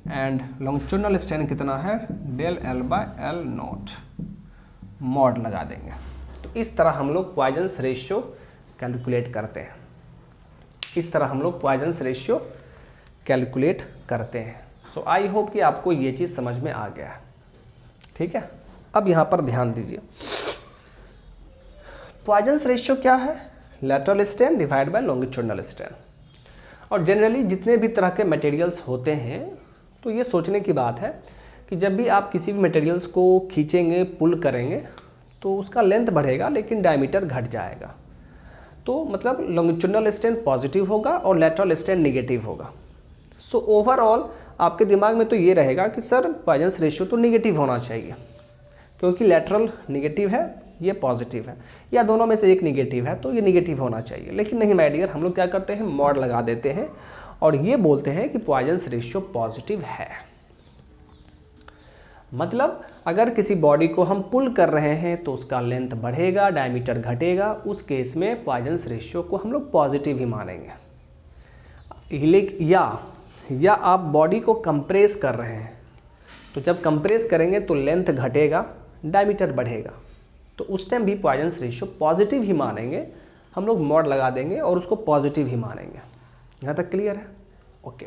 [SPEAKER 1] and longitudinal strain कितना है, del L by L not, mod लगा देंगे। तो इस तरह हम लोग पॉइजन्स रेशियो कैलकुलेट करते हैं। सो आई होप कि आपको ये चीज़ समझ में आ गया है, ठीक है। अब यहाँ पर ध्यान दीजिए, पॉइजन्स रेशियो क्या है, lateral strain divide by longitudinal strain. और जनरली जितने भी तरह के मटेरियल्स होते हैं तो ये सोचने की बात है कि जब भी आप किसी भी मटेरियल्स को खींचेंगे, पुल करेंगे तो उसका लेंथ बढ़ेगा लेकिन डायमीटर घट जाएगा। तो मतलब लॉन्गिट्यूडनल स्ट्रेन पॉजिटिव होगा और लैटरल स्ट्रेन निगेटिव होगा। सो ओवरऑल आपके दिमाग में तो ये रहेगा कि सर पॉइजन्स रेशियो तो निगेटिव होना चाहिए क्योंकि लैटरल निगेटिव है, ये पॉजिटिव है, या दोनों में से एक निगेटिव है तो ये निगेटिव होना चाहिए। लेकिन नहीं माय डियर, हम लोग क्या करते हैं, मॉड लगा देते हैं और ये बोलते हैं कि पॉइजन्स रेशियो पॉजिटिव है। मतलब अगर किसी बॉडी को हम पुल कर रहे हैं तो उसका लेंथ बढ़ेगा, डायमीटर घटेगा, उस केस में पॉइजन्स रेशियो को हम लोग पॉजिटिव ही मानेंगे। या आप बॉडी को कंप्रेस कर रहे हैं, तो जब कंप्रेस करेंगे तो लेंथ घटेगा, डायमीटर बढ़ेगा, तो उस टाइम भी पॉइजन्स रेशियो पॉजिटिव ही मानेंगे, हम लोग मॉड लगा देंगे और उसको पॉजिटिव ही मानेंगे। यहाँ तक क्लियर है? ओके।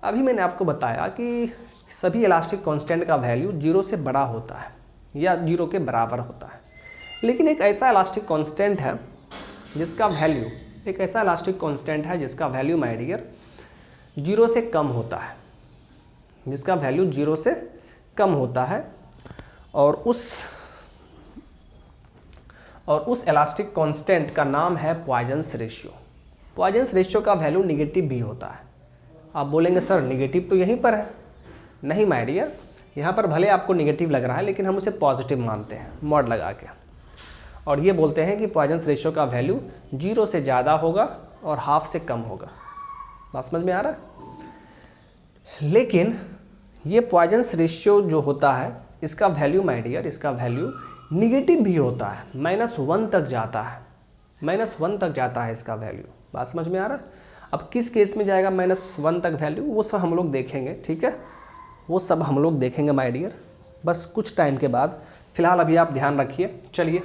[SPEAKER 1] अभी मैंने आपको बताया कि सभी इलास्टिक कांस्टेंट का वैल्यू 0 से बड़ा होता है या 0 के बराबर होता है, लेकिन एक ऐसा इलास्टिक कांस्टेंट है जिसका वैल्यू माय डियर 0 से कम होता है, जिसका वैल्यू 0 से कम होता है, और उस इलास्टिक कांस्टेंट का नाम है पॉइजन्स रेशियो। पॉइजन्स रेशियो का वैल्यू निगेटिव भी होता है। आप बोलेंगे सर निगेटिव तो यहीं पर है। नहीं माय डियर, यहाँ पर भले आपको निगेटिव लग रहा है लेकिन हम उसे पॉजिटिव मानते हैं मॉड लगा के, और ये बोलते हैं कि पॉइजन्स रेशियो का वैल्यू 0 से ज़्यादा होगा और हाफ से कम होगा। बात समझ में आ रहा है? लेकिन ये पॉइजन्स रेशियो जो होता है इसका वैल्यू माय डियर, इसका वैल्यू निगेटिव भी होता है, -1 तक जाता है, -1 तक जाता है इसका वैल्यू। बात समझ में आ रहा है? अब किस केस में जाएगा -1 तक वैल्यू, वो सब हम लोग देखेंगे, ठीक है, वो सब हम लोग देखेंगे माय डियर, बस कुछ टाइम के बाद। फिलहाल अभी आप ध्यान रखिए। चलिए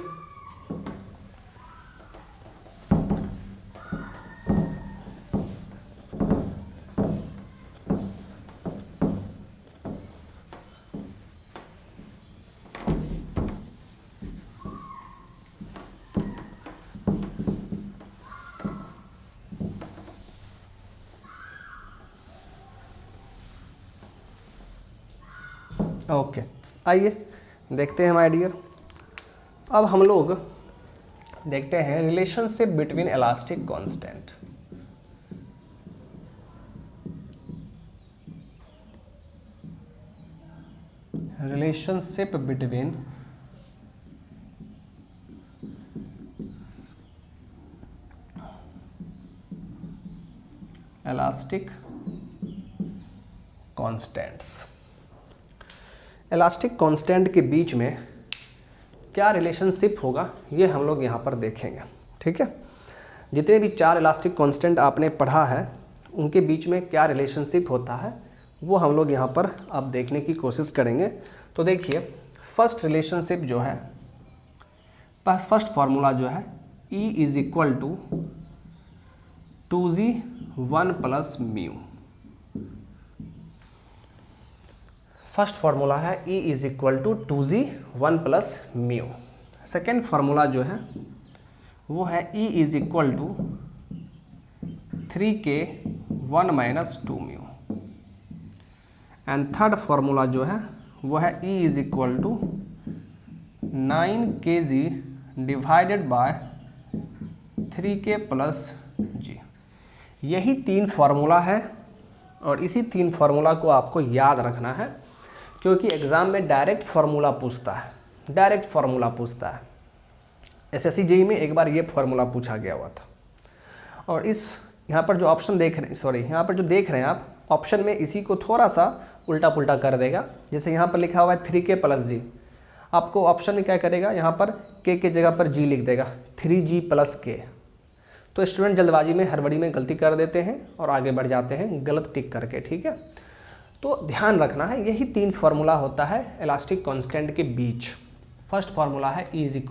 [SPEAKER 1] ओके, आइए देखते हैं माय डियर। अब हम लोग देखते हैं relationship between elastic constant. Relationship between elastic constants. Elastic constant के बीच में क्या रिलेशनशिप होगा ये हम लोग यहाँ पर देखेंगे, ठीक है। जितने भी 4 इलास्टिक कांस्टेंट आपने पढ़ा है उनके बीच में क्या रिलेशनशिप होता है वो हम लोग यहाँ पर अब देखने की कोशिश करेंगे। तो देखिए फर्स्ट रिलेशनशिप जो है, फर्स्ट फार्मूला जो है E = 2g 1 + μ। फर्स्ट फार्मूला है E = 2g 1 + μ। सेकेंड फार्मूला जो है वो है E = 3k 1 - 2μ। And third formula जो है वो है E = 9kg / 3k + g। यही 3 फार्मूला है और इसी 3 फार्मूला को आपको याद रखना है, क्योंकि एग्ज़ाम में डायरेक्ट फार्मूला पूछता है। SSC JEE में एक बार ये फार्मूला पूछा गया हुआ था। और इस यहाँ पर जो ऑप्शन देख रहे हैं आप, ऑप्शन में इसी को थोड़ा सा उल्टा पुल्टा कर देगा। जैसे यहाँ पर लिखा हुआ है 3k + g, आपको ऑप्शन में क्या करेगा, यहाँ पर k के जगह पर g लिख देगा, 3g + k। तो स्टूडेंट जल्दबाजी में हड़बड़ी में गलती कर देते हैं और आगे बढ़ जाते हैं गलत टिक करके, ठीक है। तो ध्यान रखना है, यही 3 फार्मूला होता है इलास्टिक कांस्टेंट के बीच। फर्स्ट फार्मूला है E =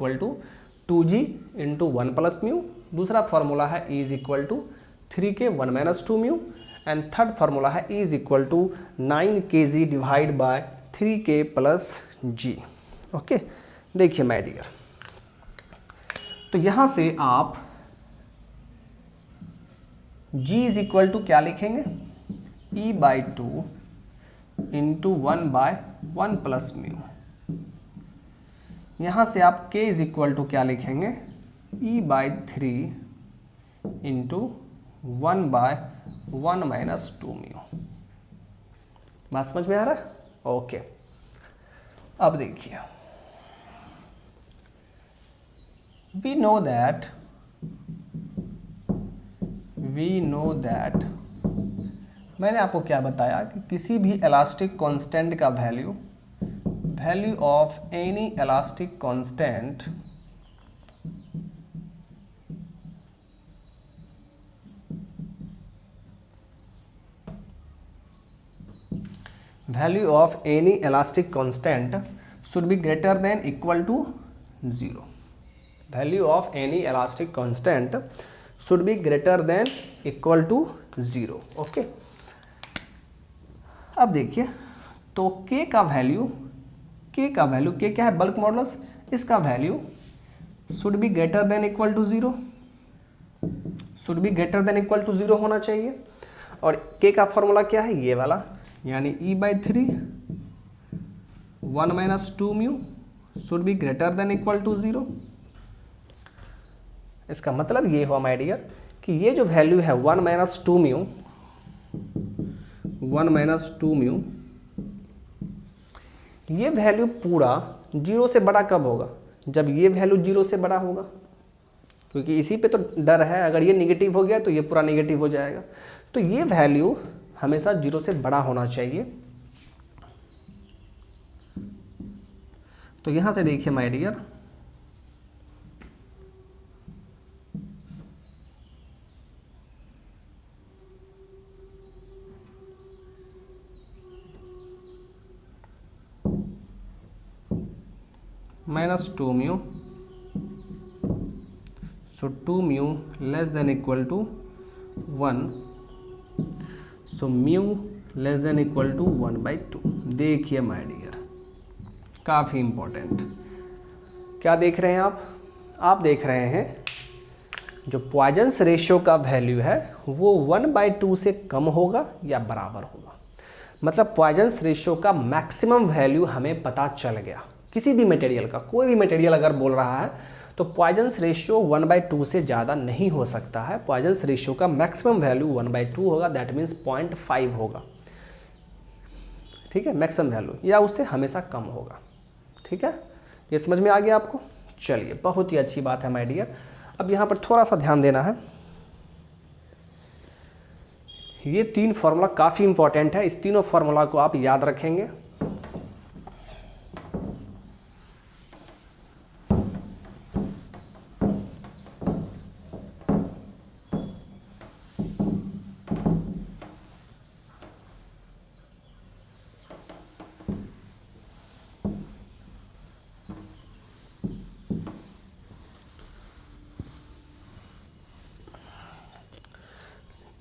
[SPEAKER 1] 2g × 1 + μ। दूसरा फार्मूला है E = 3k 1 - 2μ। And third formula है E = 9kg / 3k + g। Okay, देखिए माय डियर, तो यहाँ से आप g = क्या लिखेंगे, E/2 × 1/1 + μ। यहाँ से आप k = क्या लिखेंगे, E/3 × 1/1 - 2μ। बात समझ में आ रहा है? ओके, अब देखिए, we know that मैंने आपको क्या बताया कि किसी भी इलास्टिक कांस्टेंट का value value of any elastic constant should be greater than equal to 0. Value of any elastic constant should be greater than equal to 0. Okay, अब देखिए तो k का वैल्यू k क्या है, बल्क मॉडुलस, इसका value should be greater than equal to 0, should be greater than equal to 0 होना चाहिए। और k का फॉर्मूला क्या है, ये वाला, यानी E/3 1 minus 2 mu should be greater than equal to 0। इसका मतलब ये हुआ माय डियर कि ये जो वैल्यू है 1 माइनस 2 म्यू, 1 माइनस 2 म्यू, ये वैल्यू पूरा 0 से बड़ा कब होगा, जब ये वैल्यू 0 से बड़ा होगा, क्योंकि इसी पे तो डर है, अगर ये निगेटिव हो गया तो ये पूरा निगेटिव हो जाएगा। तो ये वैल्यू हमेशा 0 से बड़ा होना चाहिए। तो यहां से देखिए my dear, minus 2 mu, so 2 mu less than equal to 1, so mu less than equal to 1/2। देखिए माय डियर, काफ़ी इंपॉर्टेंट, क्या देख रहे हैं आप देख रहे हैं जो पॉइजन्स रेशियो का वैल्यू है वो 1/2 से कम होगा या बराबर होगा। मतलब पॉइजन्स रेशियो का मैक्सिमम वैल्यू हमें पता चल गया। किसी भी मटेरियल का, कोई भी मटेरियल अगर बोल रहा है तो पॉइजन्स रेशियो 1/2 से ज़्यादा नहीं हो सकता है। पॉइजन्स रेशियो का मैक्सिमम वैल्यू 1/2 होगा, दैट मीन्स 0.5 होगा, ठीक है, मैक्सिमम वैल्यू, या उससे हमेशा कम होगा। ठीक है, ये समझ में आ गया आपको? चलिए, बहुत ही अच्छी बात है माय डियर। अब यहाँ पर थोड़ा सा ध्यान देना है, ये 3 फार्मूला काफ़ी इंपॉर्टेंट है, इस तीनों फार्मूला को आप याद रखेंगे।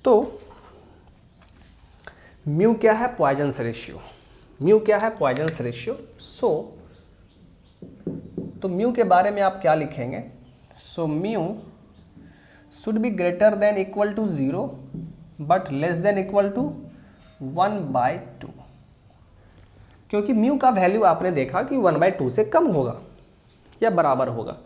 [SPEAKER 1] तो म्यू क्या है, पॉइजन्स रेशियो, म्यू क्या है, पॉइजन्स रेशियो। तो म्यू के बारे में आप क्या लिखेंगे, so mu should be greater than equal to 0 but less than equal to 1/2, क्योंकि म्यू का वैल्यू आपने देखा कि 1/2 से कम होगा या बराबर होगा।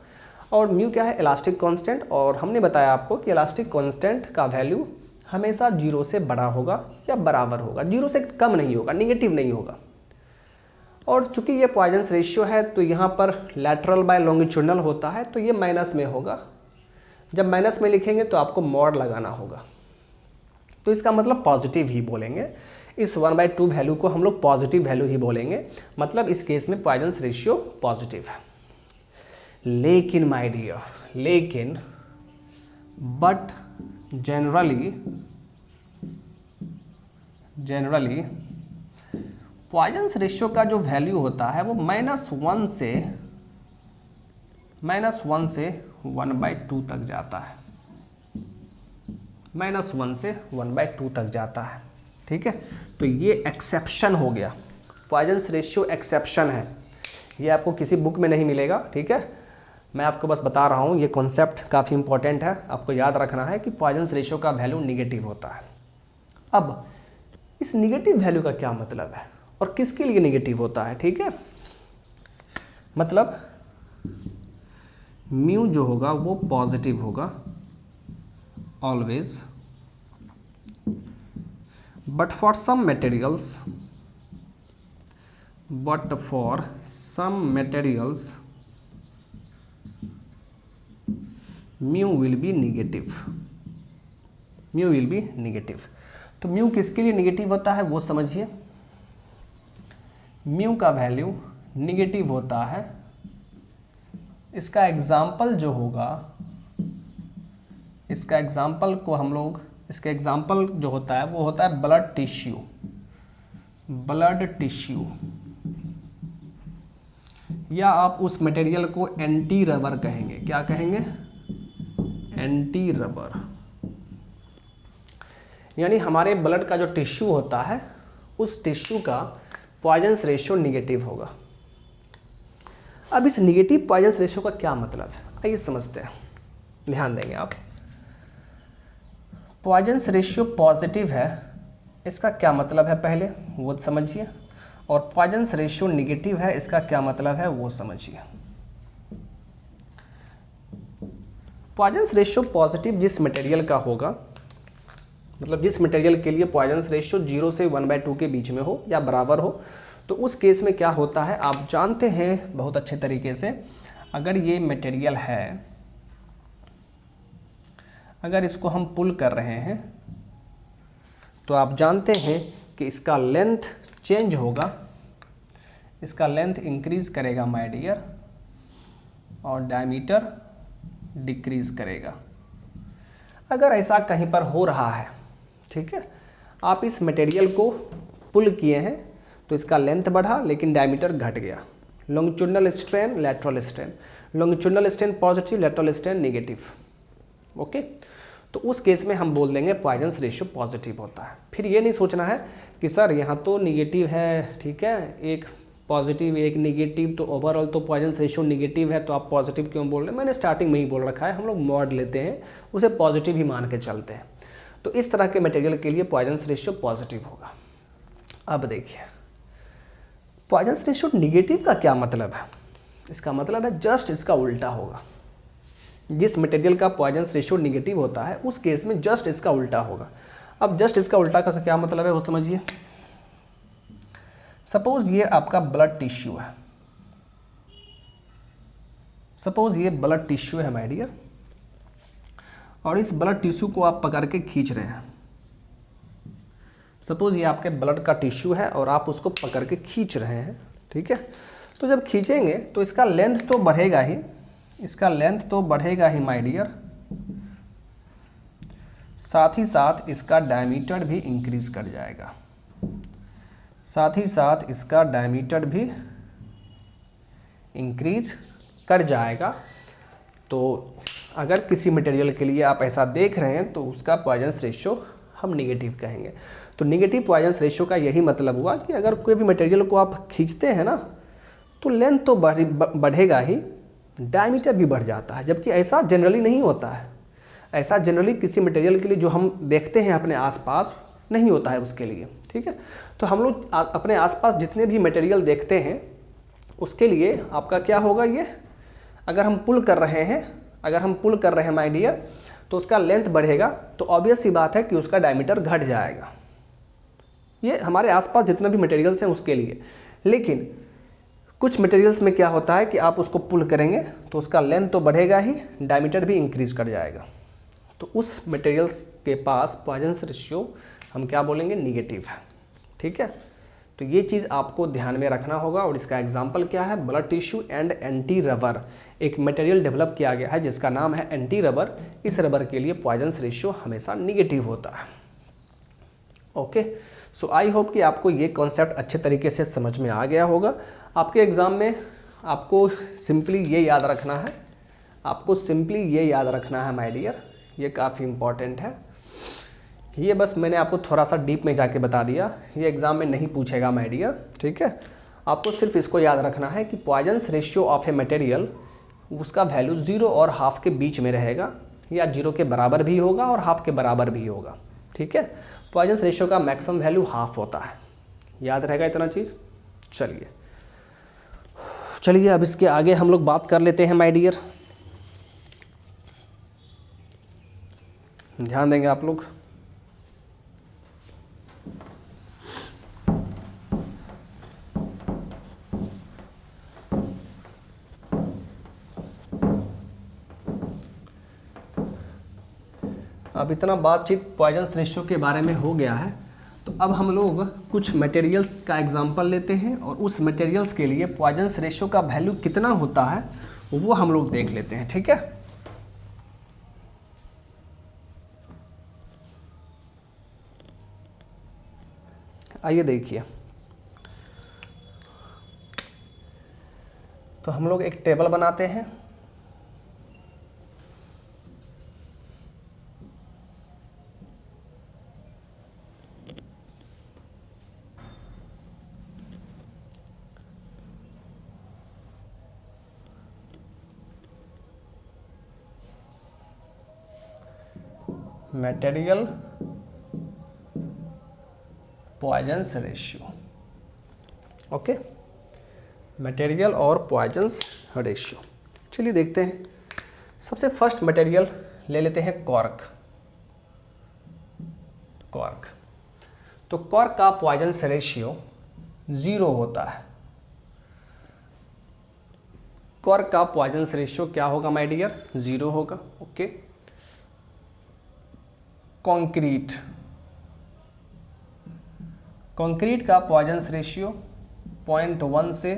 [SPEAKER 1] और म्यू क्या है, इलास्टिक कांस्टेंट, और हमने बताया आपको कि इलास्टिक कांस्टेंट का वैल्यू हमेशा 0 से बड़ा होगा या बराबर होगा, 0 से कम नहीं होगा, निगेटिव नहीं होगा। और चूंकि ये पॉइजन्स रेशियो है तो यहाँ पर लैटरल बाय लॉन्गिट्यूडनल होता है, तो ये माइनस में होगा। जब माइनस में लिखेंगे तो आपको मॉड लगाना होगा, तो इसका मतलब पॉजिटिव ही बोलेंगे। इस 1/2 वैल्यू को हम लोग पॉजिटिव वैल्यू ही बोलेंगे, मतलब इस केस में पॉइजन्स रेशियो पॉजिटिव है। लेकिन माय डियर, लेकिन बट जनरली पॉइजन्स रेशियो का जो वैल्यू होता है वो -1 से 1/2 तक जाता है, -1 से 1/2 तक जाता है। ठीक है, तो ये एक्सेप्शन हो गया, पॉइजन्स रेशियो एक्सेप्शन है, ये आपको किसी बुक में नहीं मिलेगा। ठीक है, मैं आपको बस बता रहा हूँ, ये कॉन्सेप्ट काफ़ी इंपॉर्टेंट है, आपको याद रखना है कि पॉइजन्स रेशियो का वैल्यू निगेटिव होता है। अब इस निगेटिव वैल्यू का क्या मतलब है और किसके लिए निगेटिव होता है? ठीक है, मतलब म्यू जो होगा वो पॉजिटिव होगा always, but for some materials mu will be negative. तो म्यू किसके लिए निगेटिव होता है वो समझिए। म्यू का वैल्यू निगेटिव होता है, इसका एग्जाम्पल जो होगा, इसका एग्जाम्पल को हम लोग, इसका एग्जाम्पल जो होता है वो होता है ब्लड टिश्यू। ब्लड टिश्यू, या आप उस मटेरियल को एंटी रबर कहेंगे। क्या कहेंगे? Anti rubber. यानी हमारे ब्लड का जो टिश्यू होता है उस टिश्यू का पॉइजनस रेशियो निगेटिव होगा। अब इस निगेटिव पॉइजनस रेशियो का क्या मतलब है, आइए समझते हैं, ध्यान देंगे आप। पॉइजनस रेशियो पॉजिटिव है, इसका क्या मतलब है पहले वो समझिए, और पॉइजनस रेशियो निगेटिव है, इसका क्या मतलब है वो समझिए। पॉइजनस रेशियो पॉजिटिव जिस मटेरियल का होगा, मतलब जिस मटेरियल के लिए पॉइजनस रेशियो 0 से 1/2 के बीच में हो या बराबर हो, तो उस केस में क्या होता है आप जानते हैं बहुत अच्छे तरीके से। अगर ये मटेरियल है, अगर इसको हम पुल कर रहे हैं तो आप जानते हैं कि इसका लेंथ चेंज होगा, इसका लेंथ इंक्रीज करेगा माय डियर, और डायमीटर डिक्रीज करेगा। अगर ऐसा कहीं पर हो रहा है, ठीक है, आप इस मटेरियल को पुल किए हैं तो इसका लेंथ बढ़ा लेकिन डायमीटर घट गया। Longitudinal strain, lateral strain, longitudinal strain positive, lateral strain negative. Okay, तो उस केस में हम बोल देंगे पॉइजनस रेशियो पॉजिटिव होता है। फिर ये नहीं सोचना है कि सर यहाँ तो निगेटिव है, ठीक है, एक पॉजिटिव एक निगेटिव, तो ओवरऑल तो पॉइजनस रेशियो निगेटिव है तो आप पॉजिटिव क्यों बोल रहे हैं। मैंने स्टार्टिंग में ही बोल रखा है, हम लोग मॉड लेते हैं, उसे पॉजिटिव ही मान के चलते हैं। तो इस तरह के मटेरियल के लिए पॉइजनस रेशियो पॉजिटिव होगा। अब देखिए पॉइजनस रेशियो निगेटिव का क्या मतलब है। इसका मतलब है जस्ट इसका उल्टा होगा। जिस मटेरियल का पॉइजनस रेशियो निगेटिव होता है उस केस में जस्ट इसका उल्टा होगा। अब जस्ट इसका उल्टा का क्या मतलब है वो समझिए। सपोज ये आपका ब्लड टिश्यू है, सपोज ये ब्लड टिश्यू है माय डियर, और इस ब्लड टिश्यू को आप पकड़ के खींच रहे हैं। सपोज ये आपके ब्लड का टिश्यू है और आप उसको पकड़ के खींच रहे हैं, ठीक है। तो जब खींचेंगे तो इसका लेंथ तो बढ़ेगा ही, इसका लेंथ तो बढ़ेगा ही माय डियर, साथ ही साथ इसका डायमीटर भी इंक्रीज कर जाएगा, साथ ही साथ इसका डायमीटर भी इंक्रीज कर जाएगा। तो अगर किसी मटेरियल के लिए आप ऐसा देख रहे हैं तो उसका पॉइजनस रेशियो हम निगेटिव कहेंगे। तो निगेटिव पॉइजनस रेशियो का यही मतलब हुआ कि अगर कोई भी मटेरियल को आप खींचते हैं ना तो लेंथ तो बढ़ेगा ही, डायमीटर भी बढ़ जाता है, जबकि ऐसा जनरली नहीं होता है। ऐसा जनरली किसी मटेरियल के लिए जो हम देखते हैं अपने आसपास नहीं होता है उसके लिए, ठीक है। तो हम लोग अपने आसपास जितने भी मटेरियल देखते हैं उसके लिए आपका क्या होगा, ये अगर हम पुल कर रहे हैं, अगर हम पुल कर रहे हैं माय डियर, तो उसका लेंथ बढ़ेगा, तो ऑब्वियस सी बात है कि उसका डायमीटर घट जाएगा। ये हमारे आसपास जितने भी मटेरियल्स हैं उसके लिए। लेकिन कुछ मटेरियल्स में क्या होता है कि आप उसको पुल करेंगे तो उसका लेंथ तो बढ़ेगा ही, डायमीटर भी इंक्रीज कर जाएगा। तो उस मटेरियल्स के पास पॉइजनस रेशियो हम क्या बोलेंगे, निगेटिव है, ठीक है। तो ये चीज़ आपको ध्यान में रखना होगा। और इसका एग्जांपल क्या है, blood tissue and anti rubber. एक मटेरियल डेवलप किया गया है जिसका नाम है एंटी रबर। इस रबर के लिए पॉइजनस रेशियो हमेशा निगेटिव होता है। ओके, सो आई होप कि आपको ये कॉन्सेप्ट अच्छे तरीके से समझ में आ गया होगा। आपके एग्ज़ाम में आपको सिंपली ये याद रखना है, आपको सिंपली ये याद रखना है माय डियर, ये काफ़ी इम्पॉर्टेंट है। ये बस मैंने आपको थोड़ा सा डीप में जाके बता दिया, ये एग्ज़ाम में नहीं पूछेगा माय डियर, ठीक है। आपको सिर्फ इसको याद रखना है कि poisonous ratio of a material, उसका वैल्यू 0 और हाफ के बीच में रहेगा, या 0 के बराबर भी होगा और हाफ के बराबर भी होगा, ठीक है। पॉइजनस रेशियो का मैक्सिमम वैल्यू हाफ होता है, याद रहेगा इतना चीज़। चलिए अब इसके आगे हम लोग बात कर लेते हैं माय डियर, ध्यान देंगे आप लोग। अब इतना बातचीत पॉइजनस रेशियो के बारे में हो गया है। तो अब हम लोग कुछ मटेरियल्स का एग्जांपल लेते हैं और उस मटेरियल्स के लिए पॉइजंस रेशियो का वैल्यू कितना होता है वो हम लोग देख लेते हैं, ठीक है। आइए देखिए, तो हम लोग एक टेबल बनाते हैं। Material Poisson's ratio, okay, material और पॉइजंस रेशियो। चलिए देखते हैं। सबसे फर्स्ट मटेरियल ले लेते हैं कॉर्क। कॉर्क, तो कॉर्क का पॉइजंस रेशियो 0 होता है। कॉर्क का पॉइजंस रेशियो क्या होगा माय डियर? 0 होगा, ओके। कंक्रीट, कंक्रीट का पॉइजंस रेशियो 0.1 से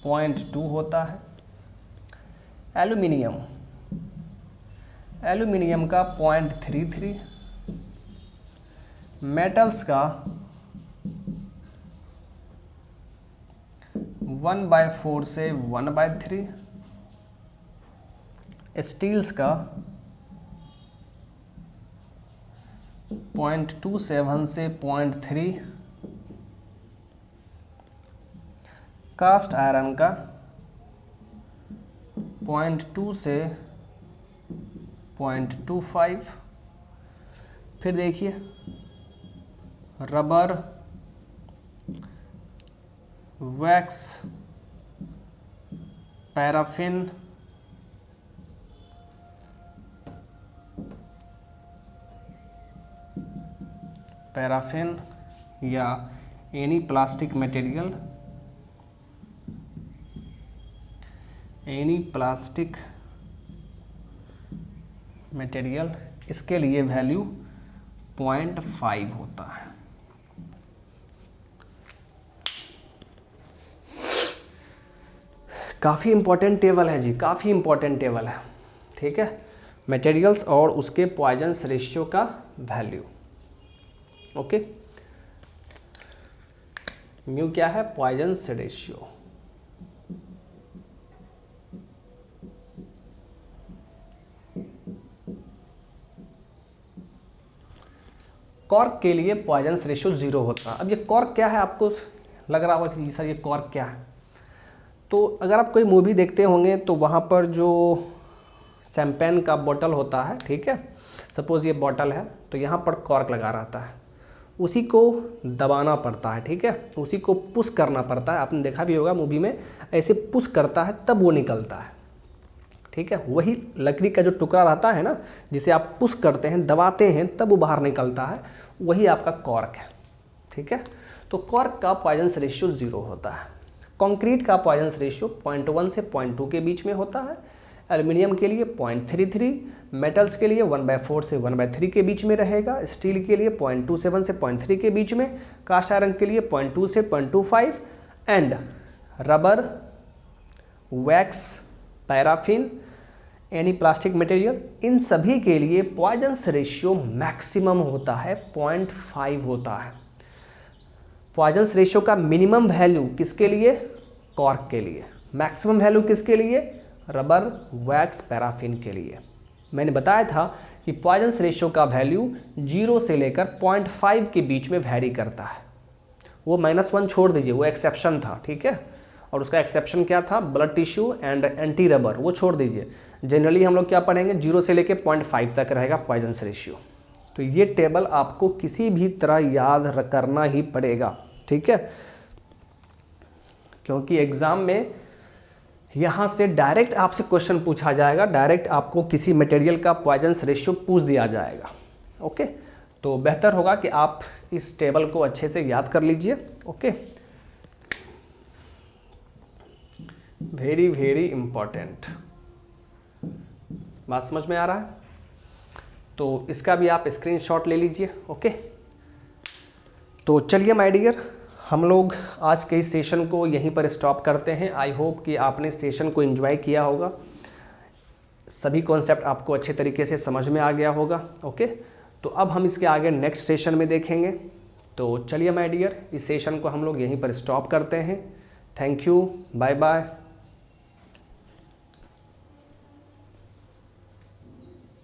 [SPEAKER 1] 0.2 होता है। एल्यूमिनियम, एल्यूमिनियम का 0.33, मेटल्स का 1/4 से 1/3, स्टील्स का 0.27 से 0.3, कास्ट आयरन का 0.2 से 0.25। फिर देखिए रबर, वैक्स, पैराफिन, पैराफिन या any plastic material, any plastic material, इसके लिए वैल्यू 0.5 होता है। काफ़ी इंपॉर्टेंट टेबल है जी, काफ़ी इंपॉर्टेंट टेबल है, ठीक है। मटेरियल्स और उसके पॉइजंस रेशियो का वैल्यू, ओके। म्यू क्या है? Poisson's ratio. कॉर्क के लिए पॉइजंस रेशियो 0 होता है। अब ये कॉर्क क्या है? आपको लग रहा होगा कि सर ये कॉर्क क्या है। तो अगर आप कोई मूवी देखते होंगे तो वहाँ पर जो शैम्पेन का बोतल होता है, ठीक है, सपोज़ ये बोतल है तो यहाँ पर कॉर्क लगा रहता है, उसी को दबाना पड़ता है, ठीक है, उसी को पुश करना पड़ता है। आपने देखा भी होगा मूवी में, ऐसे पुश करता है तब वो निकलता है, ठीक है। वही लकड़ी का जो टुकड़ा रहता है ना, जिसे आप पुश करते हैं, दबाते हैं, तब वो बाहर निकलता है, वही आपका कॉर्क है, ठीक है। तो कॉर्क का पॉइजंस रेशियो 0 होता है। कंक्रीट का पॉइजंस रेशियो 0.1 से 0.2 के बीच में होता है। एल्युमिनियम के लिए 0.33, मेटल्स के लिए 1/4 से 1/3 के बीच में रहेगा। स्टील के लिए 0.27 से 0.3 के बीच में। कास्ट आयरन के लिए 0.2 से 0.25 and rubber, wax, paraffin, any plastic material, इन सभी के लिए पॉइजंस रेशियो मैक्सिमम होता है, 0.5 होता है। पॉइजंस रेशियो का मिनिमम वैल्यू किसके लिए? कॉर्क के लिए। मैक्सिमम वैल्यू किसके लिए? रबर, वैक्स, पैराफिन के लिए। मैंने बताया था कि पॉइजंस रेशियो का वैल्यू 0 से लेकर 0.5 के बीच में वैरी करता है। वो -1 छोड़ दीजिए, वो एक्सेप्शन था, ठीक है। और उसका एक्सेप्शन क्या था? Blood tissue and anti rubber, वो छोड़ दीजिए। जनरली हम लोग क्या पढ़ेंगे? 0 से लेकर 0.5 तक रहेगा पॉइजंस रेशियो। तो ये टेबल आपको किसी भी तरह याद करना ही पड़ेगा, ठीक है, क्योंकि एग्जाम में यहाँ से डायरेक्ट आपसे क्वेश्चन पूछा जाएगा, डायरेक्ट आपको किसी मटेरियल का पॉइजंस रेशियो पूछ दिया जाएगा, ओके। तो बेहतर होगा कि आप इस टेबल को अच्छे से याद कर लीजिए, ओके। Very very important. बात समझ में आ रहा है? तो इसका भी आप स्क्रीनशॉट ले लीजिए, ओके। तो चलिए माय डियर, हम लोग आज के इस सेशन को यहीं पर स्टॉप करते हैं। आई होप कि आपने सेशन को एंजॉय किया होगा, सभी कॉन्सेप्ट आपको अच्छे तरीके से समझ में आ गया होगा। ओके, तो अब हम इसके आगे नेक्स्ट सेशन में देखेंगे। तो चलिए माय डियर, इस सेशन को हम लोग यहीं पर स्टॉप करते हैं। Thank you, bye bye.